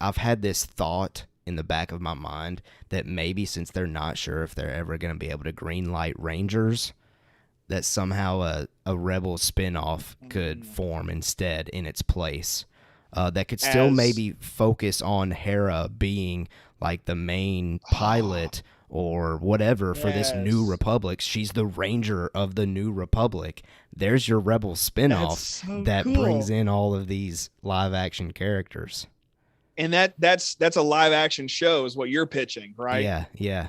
I've had this thought in the back of my mind that maybe since they're not sure if they're ever going to be able to greenlight Rangers, that somehow a Rebel spinoff could form instead in its place. That could still maybe focus on Hera being like the main pilot or whatever for this New Republic. She's the Ranger of the New Republic. There's your Rebel spinoff that brings in all of these live action characters. And that's a live action show is what you're pitching, right? Yeah.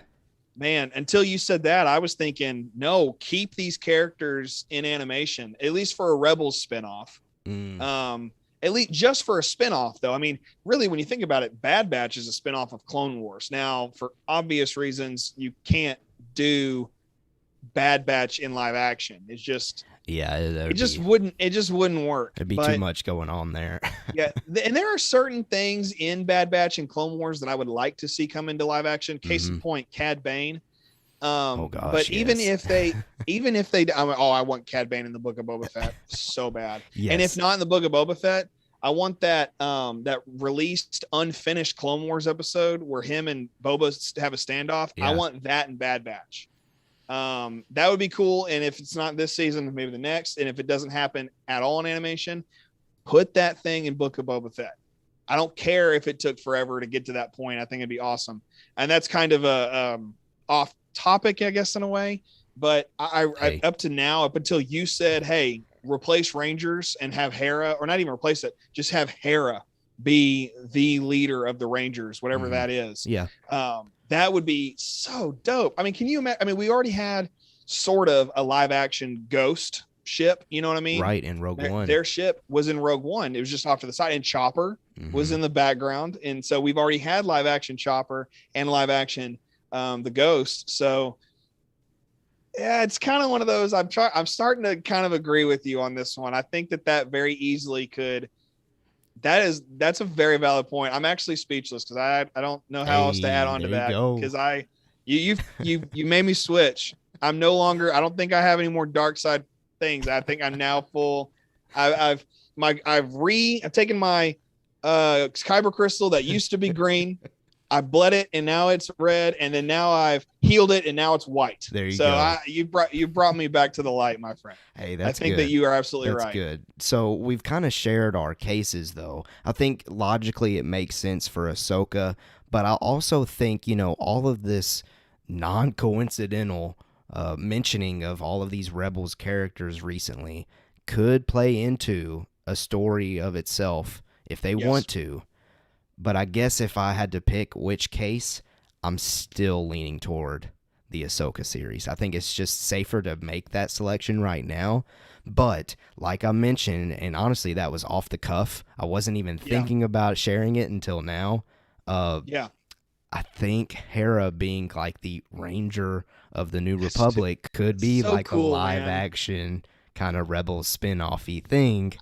Man, until you said that, I was thinking, no, keep these characters in animation, at least for a Rebels spinoff. At least just for a spinoff, though. I mean, really, when you think about it, Bad Batch is a spinoff of Clone Wars. Now, for obvious reasons, you can't do Bad Batch in live action. It's just it just wouldn't work. There'd be too much going on there. Yeah, and there are certain things in Bad Batch and Clone Wars that I would like to see come into live action. Case in point, Cad Bane. Oh gosh, but yes. even if they, I want Cad Bane in the Book of Boba Fett so bad. Yes. And if not in the Book of Boba Fett, I want that that released unfinished Clone Wars episode where him and Boba have a standoff. Yeah. I want that in Bad Batch. That would be cool. And if it's not this season, maybe the next. And if it doesn't happen at all in animation, put that thing in Book of Boba Fett. I don't care if it took forever to get to that point. I think it'd be awesome. And that's kind of a off topic, I guess, in a way. But I up to now, up until you said, hey, replace Rangers and have Hera, or not even replace it, just have Hera be the leader of the Rangers, whatever that is. Yeah. That would be so dope. I mean, can you imagine? I mean, we already had sort of a live action Ghost ship. You know what I mean? Right. In Rogue One. Their ship was in Rogue One. It was just off to the side, and Chopper was in the background. And so we've already had live action Chopper and live action the Ghost. So yeah, it's kind of one of those. I'm starting to kind of agree with you on this one. I think that very easily could. That's a very valid point. I'm actually speechless because I don't know how else to add on to that, because you made me switch. I'm no longer. I don't think I have any more dark side things. I think I'm now full. I've taken my kyber crystal that used to be green. I bled it and now it's red, and then now I've healed it and now it's white. There you go. You brought me back to the light, my friend. Hey, that's I think good. that you are absolutely right. That's good. So we've kind of shared our cases, though. I think logically it makes sense for Ahsoka, but I also think, all of this non-coincidental mentioning of all of these Rebels characters recently could play into a story of itself if they want to. But I guess if I had to pick which case, I'm still leaning toward the Ahsoka series. I think it's just safer to make that selection right now. But like I mentioned, and honestly, that was off the cuff. I wasn't even thinking about sharing it until now. I think Hera being like the Ranger of the New Republic could be so like cool, a live action kind of Rebels spin-off-y thing.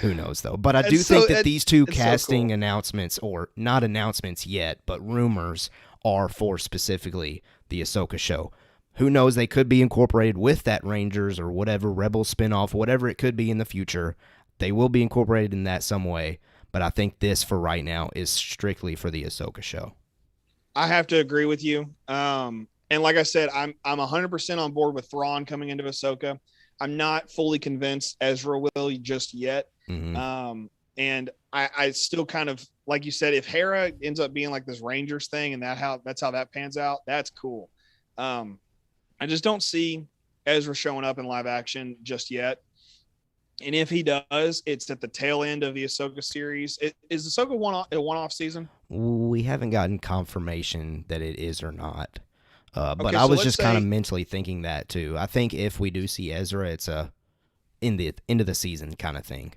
Who knows, though? But I do think that these two casting announcements, or not announcements yet, but rumors, are for specifically the Ahsoka show. Who knows? They could be incorporated with that Rangers or whatever Rebel spinoff, whatever it could be in the future. They will be incorporated in that some way. But I think this, for right now, is strictly for the Ahsoka show. I have to agree with you. And like I said, I'm 100% on board with Thrawn coming into Ahsoka. I'm not fully convinced Ezra will just yet. And I still kind of, like you said, if Hera ends up being like this Rangers thing and that's how that pans out, that's cool. I just don't see Ezra showing up in live action just yet. And if he does, it's at the tail end of the Ahsoka series. Is Ahsoka a one-off season? We haven't gotten confirmation that it is or not. But okay, I was just kind of mentally thinking that too. I think if we do see Ezra, it's a in the end of the season kind of thing.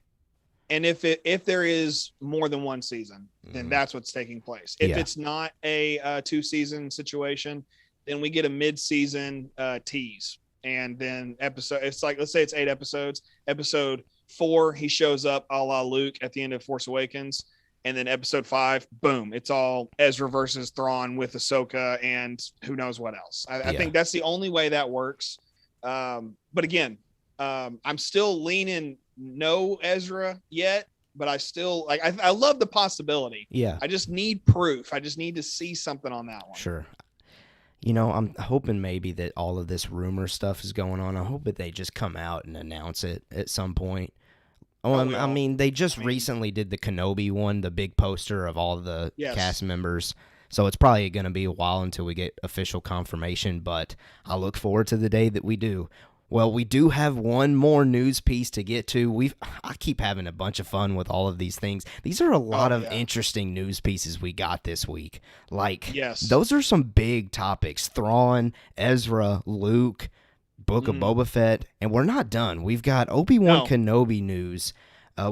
And if there is more than one season, then that's what's taking place. If it's not a 2-season situation, then we get a mid-season tease. And then it's like, let's say it's 8 episodes. Episode 4, he shows up a la Luke at the end of Force Awakens. And then episode 5, boom, it's all Ezra versus Thrawn with Ahsoka and who knows what else. I think that's the only way that works. But again, I'm still leaning no Ezra yet, but I still I love the possibility. Yeah. I just need proof. I just need to see something on that one. Sure. I'm hoping maybe that all of this rumor stuff is going on. I hope that they just come out and announce it at some point. I mean, they just recently did the Kenobi one, the big poster of all the cast members. So it's probably going to be a while until we get official confirmation, but I look forward to the day that we do. Well, we do have one more news piece to get to. I keep having a bunch of fun with all of these things. These are a lot of interesting news pieces we got this week. Like, those are some big topics. Thrawn, Ezra, Luke, Book of Boba Fett, and we're not done. We've got Obi-Wan Kenobi news.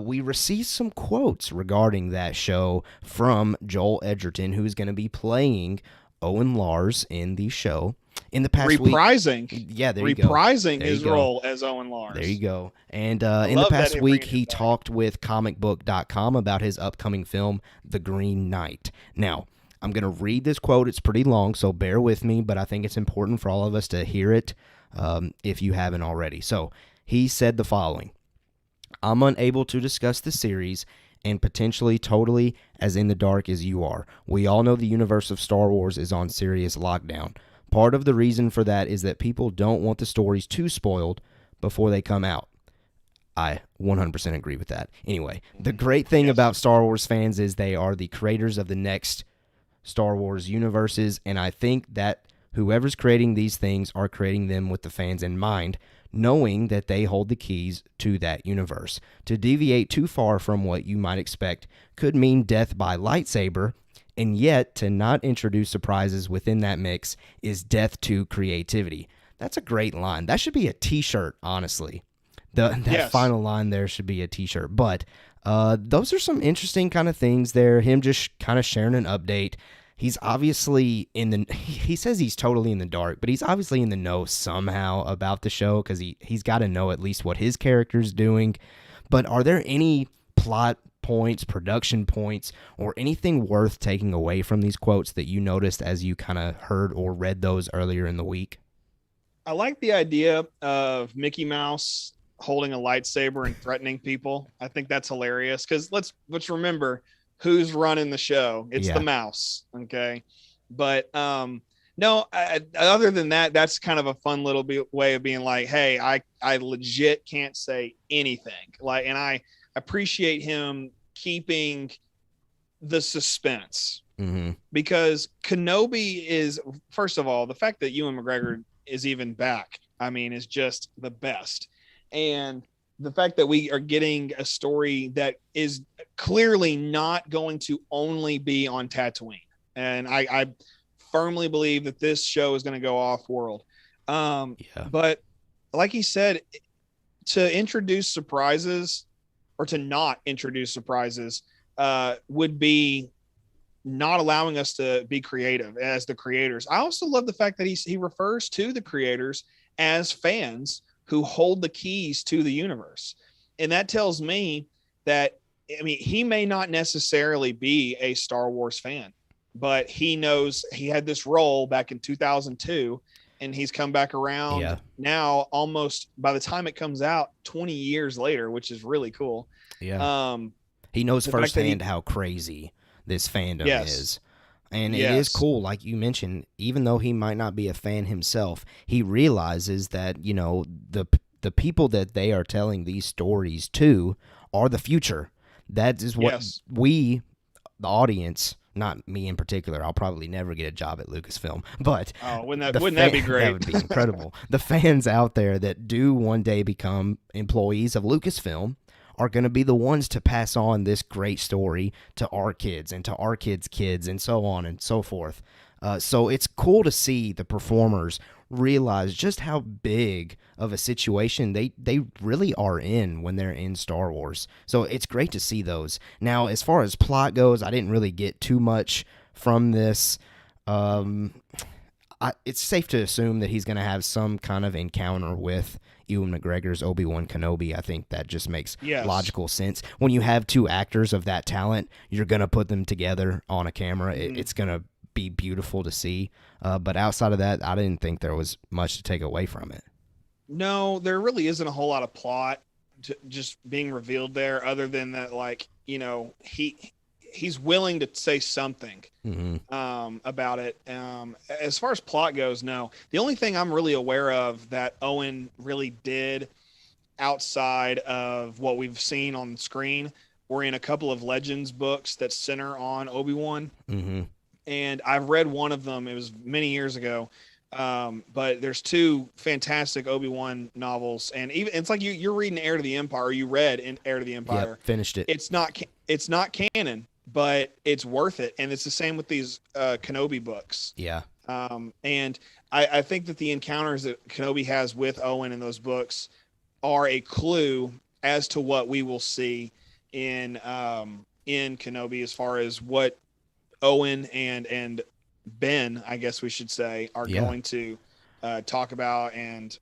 We received some quotes regarding that show from Joel Edgerton, who's going to be playing Owen Lars in the show. In the past reprising week, there you go. Reprising his role as Owen Lars. There you go. And in the past week, he talked with comicbook.com about his upcoming film, The Green Knight. Now, I'm going to read this quote. It's pretty long, so bear with me, but I think it's important for all of us to hear it if you haven't already. So he said the following: I'm unable to discuss the series and potentially totally as in the dark as you are. We all know the universe of Star Wars is on serious lockdown. Part of the reason for that is that people don't want the stories too spoiled before they come out. I 100% agree with that. Anyway, the great thing about Star Wars fans is they are the creators of the next Star Wars universes, and I think that whoever's creating these things are creating them with the fans in mind, knowing that they hold the keys to that universe. To deviate too far from what you might expect could mean death by lightsaber, and yet to not introduce surprises within that mix is death to creativity. That's a great line. That should be a t-shirt, honestly. That final line there should be a t-shirt. But those are some interesting kind of things there. Him just kind of sharing an update. He's obviously he says he's totally in the dark, but he's obviously in the know somehow about the show because he's got to know at least what his character's doing. But are there any plot points, production points, or anything worth taking away from these quotes that you noticed as you kind of heard or read those earlier in the week? I like the idea of Mickey Mouse holding a lightsaber and threatening people. I think that's hilarious because let's remember who's running the show. It's the mouse. Okay. But no, other than that, that's kind of a fun little way of being like, hey, I legit can't say anything. And I appreciate him keeping the suspense because Kenobi is, first of all, the fact that Ewan McGregor is even back, I mean, is just the best. And the fact that we are getting a story that is clearly not going to only be on Tatooine. And I firmly believe that this show is going to go off world. But like he said, to introduce surprises or to not introduce surprises would be not allowing us to be creative as the creators. I also love the fact that he refers to the creators as fans who hold the keys to the universe. And that tells me that, I mean, he may not necessarily be a Star Wars fan, but he knows he had this role back in 2002 and he's come back around now almost by the time it comes out 20 years later, which is really cool. He knows firsthand how crazy this fandom is. And it is cool, like you mentioned, even though he might not be a fan himself, he realizes that, you know, the people that they are telling these stories to are the future. That is what we, the audience, not me in particular, I'll probably never get a job at Lucasfilm, but wouldn't that be great? That would be incredible. The fans out there that do one day become employees of Lucasfilm are going to be the ones to pass on this great story to our kids and to our kids' kids and so on and so forth. So it's cool to see the performers realize just how big of a situation they really are in when they're in Star Wars. So it's great to see those. Now, as far as plot goes, I didn't really get too much from this. It's safe to assume that he's going to have some kind of encounter with Ewan McGregor's Obi-Wan Kenobi. I think that just makes logical sense. When you have two actors of that talent, you're going to put them together on a camera. It's going to be beautiful to see. But outside of that, I didn't think there was much to take away from it. No, there really isn't a whole lot of plot just being revealed there other than that, like, you know, he's willing to say something about it. As far as plot goes, no. The only thing I'm really aware of that Owen really did outside of what we've seen on screen were in a couple of Legends books that center on Obi-Wan. And I've read one of them. It was many years ago, But there's two fantastic Obi-Wan novels, and even it's like you're reading Heir to the Empire, or you read in Heir to the Empire. Yep, finished it. It's not canon, but it's worth it, and it's the same with these Kenobi books. Yeah. And I think that the encounters that Kenobi has with Owen in those books are a clue as to what we will see in Kenobi, as far as what Owen and Ben, I guess we should say, are going to talk about. And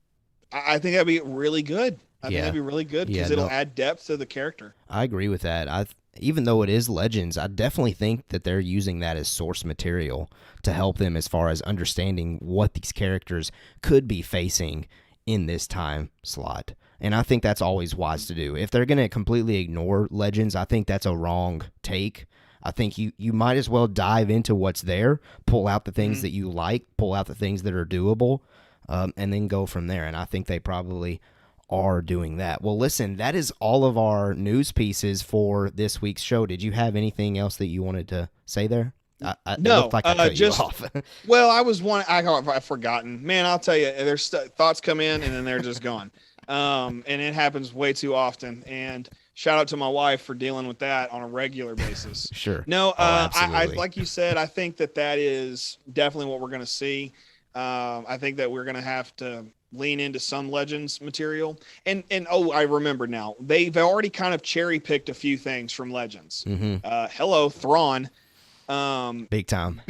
I think that'd be really good. I think that'd be really good because it'll add depth to the character. I agree with that. Even though it is Legends, I definitely think that they're using that as source material to help them as far as understanding what these characters could be facing in this time slot. And I think that's always wise to do. If they're going to completely ignore Legends, I think that's a wrong take. I think you might as well dive into what's there, pull out the things that you like, pull out the things that are doable, and then go from there. And I think they probably are doing that. Well, listen, that is all of our news pieces for this week's show. Did you have anything else that you wanted to say there? No, it looked like I cut you off. Well, I've forgotten. Man, I'll tell you, there's thoughts come in and then they're just gone. And it happens way too often. And shout out to my wife for dealing with that on a regular basis. Sure. No, I like you said, I think that is definitely what we're going to see. I think that we're going to have to lean into some Legends material. And I remember now. They've already kind of cherry picked a few things from Legends. Hello, Thrawn. Big time.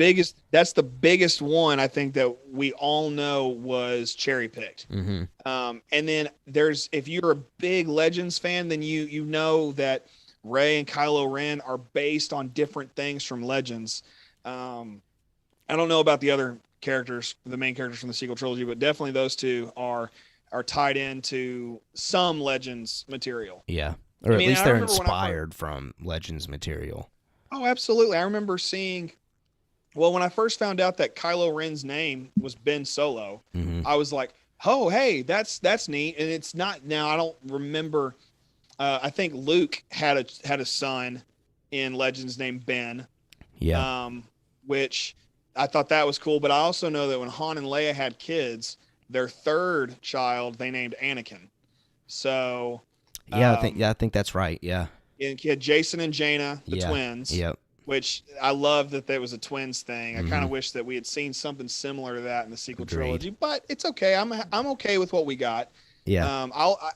That's the biggest one I think that we all know was cherry picked. And then if you're a big Legends fan, then you know that Rey and Kylo Ren are based on different things from Legends. I don't know about the other characters, the main characters from the sequel trilogy, but definitely those two are tied into some Legends material. Yeah. Or at least they're inspired from Legends material. Oh, absolutely. I remember seeing, when I first found out that Kylo Ren's name was Ben Solo, I was like, oh, hey, that's neat. And it's not now. I don't remember. I think Luke had a son in Legends named Ben. Yeah. Which I thought that was cool. But I also know that when Han and Leia had kids, their third child, they named Anakin. So. Yeah, I think that's right. Yeah. And he had Jason and Jaina, the twins. Yep. Which I love that there was a twins thing. I kind of wish that we had seen something similar to that in the sequel trilogy, but it's okay. I'm okay with what we got. Yeah.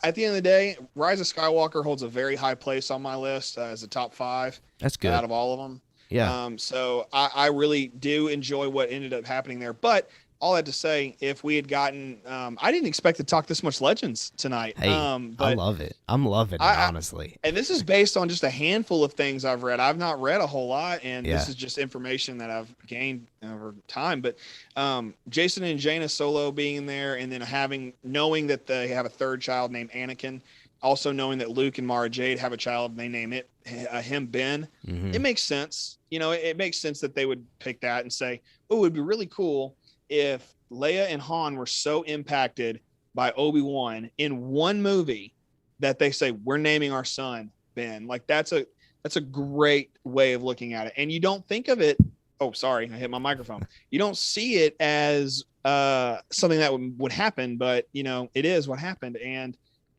At the end of the day, Rise of Skywalker holds a very high place on my list as a top 5. That's good out of all of them. Yeah. So I really do enjoy what ended up happening there. But all that to say, if we had gotten, I didn't expect to talk this much Legends tonight. Hey, but I love it. I'm loving it, honestly. And this is based on just a handful of things I've read. I've not read a whole lot, and this is just information that I've gained over time. But Jason and Jaina Solo being in there, and then knowing that they have a third child named Anakin, also knowing that Luke and Mara Jade have a child, and they name him Ben. It makes sense. It makes sense that they would pick that and say, oh, it would be really cool if Leia and Han were so impacted by Obi-Wan in one movie that they say, we're naming our son Ben. Like that's a great way of looking at it. And you don't think of it. Oh, sorry. I hit my microphone. You don't see it as something that would happen, but it is what happened. And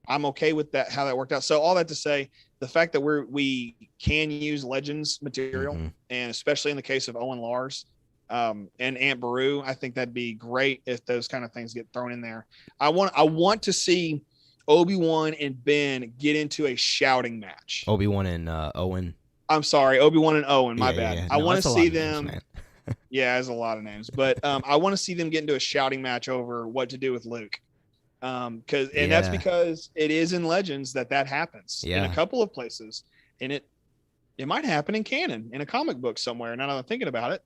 I'm okay with that, how that worked out. So all that to say, the fact that we can use Legends material, and especially in the case of Owen Lars, and Aunt Beru, I think that'd be great if those kind of things get thrown in there. I want to see Obi-Wan and Ben get into a shouting match. Obi-Wan and Owen. I'm sorry, Obi-Wan and Owen. My bad. Yeah. I No, want to see them. Names, yeah, there's a lot of names, but I want to see them get into a shouting match over what to do with Luke. That's because it is in Legends that happens in a couple of places, and it might happen in canon in a comic book somewhere. Now that I'm thinking about it.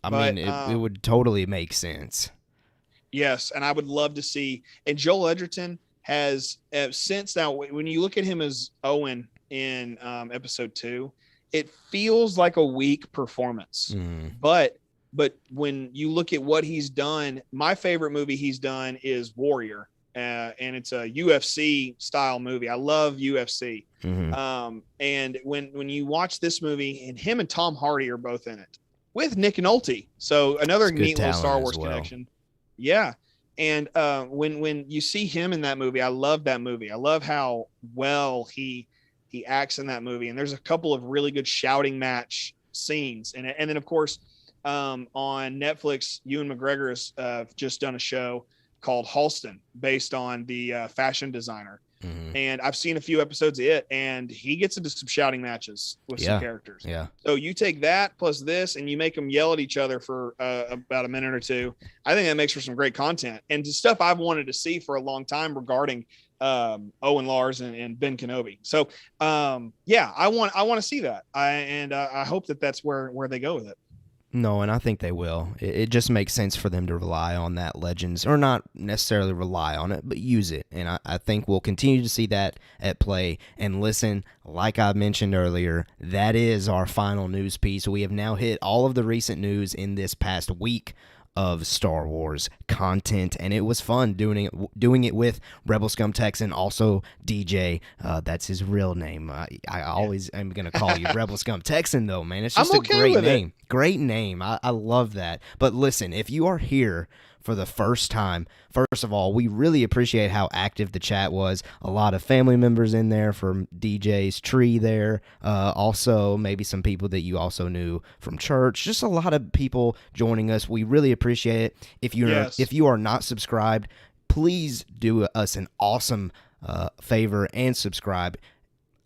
It would totally make sense. Yes, and I would love to see. And Joel Edgerton has since now, when you look at him as Owen in episode 2, it feels like a weak performance. But when you look at what he's done, my favorite movie he's done is Warrior, and it's a UFC style movie. I love UFC. And when you watch this movie, and him and Tom Hardy are both in it, with Nick Nolte. So another neat little Star Wars connection. Yeah. And when you see him in that movie, I love that movie. I love how well he acts in that movie. And there's a couple of really good shouting match scenes. And then of course, on Netflix, Ewan McGregor has just done a show called Halston, based on the fashion designer. Mm-hmm. And I've seen a few episodes of it, and he gets into some shouting matches with some characters. Yeah. So you take that plus this, and you make them yell at each other for about a minute or two. I think that makes for some great content and stuff I've wanted to see for a long time regarding Owen Lars and Ben Kenobi. So I want to see that. I hope that's where they go with it. No, and I think they will. It just makes sense for them to rely on that Legends, or not necessarily rely on it, but use it. And I think we'll continue to see that at play. And listen, like I mentioned earlier, that is our final news piece. We have now hit all of the recent news in this past week of Star Wars content, and it was fun doing it with Rebel Scum Texan, also DJ. That's his real name. I always am gonna call you Rebel Scum Texan, though, man. It's just a great name. Great name. I love that. But listen, if you are here for the first time, first of all, we really appreciate how active the chat was. A lot of family members in there from DJ's tree there. Also, maybe some people that you also knew from church. Just a lot of people joining us. We really appreciate it. If you are not subscribed, please do us an awesome favor and subscribe.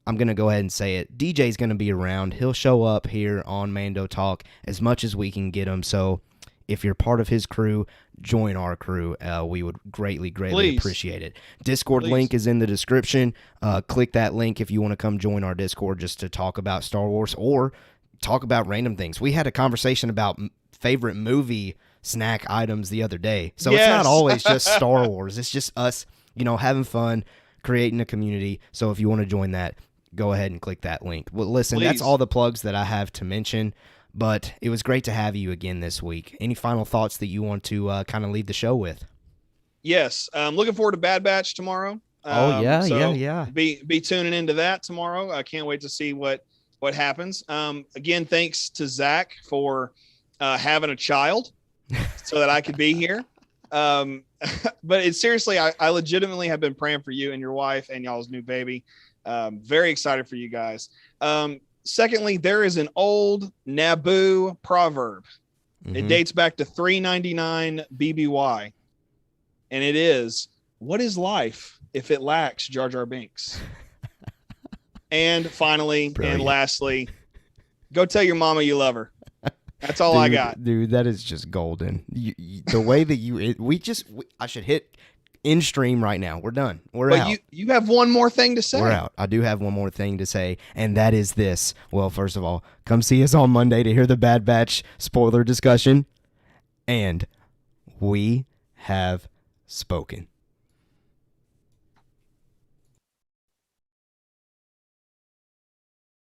I'm going to go ahead and say it. DJ's going to be around. He'll show up here on Mando Talk as much as we can get him. So if you're part of his crew, join our crew. We would greatly appreciate it. Discord link is in the description. Click that link if you want to come join our Discord just to talk about Star Wars or talk about random things. We had a conversation about favorite movie snack items the other day. So It's not always just Star Wars. It's just us, having fun, creating a community. So if you want to join that, go ahead and click that link. Well, listen, that's all the plugs that I have to mention. But it was great to have you again this week. Any final thoughts that you want to kind of leave the show with? Yes. I'm looking forward to Bad Batch tomorrow. Yeah. Be tuning into that tomorrow. I can't wait to see what happens. Again, thanks to Zach for having a child so that I could be here. But it's seriously, I legitimately have been praying for you and your wife and y'all's new baby. Very excited for you guys. Secondly, there is an old Naboo proverb. Mm-hmm. It dates back to 399 BBY. And it is, what is life if it lacks Jar Jar Binks? And finally, and lastly, go tell your mama you love her. That's all I got. Dude, that is just golden. The way that I should hit in stream right now. We're done. We're out. But you have one more thing to say. We're out. I do have one more thing to say, and that is this. Well, first of all, come see us on Monday to hear the Bad Batch spoiler discussion. And we have spoken.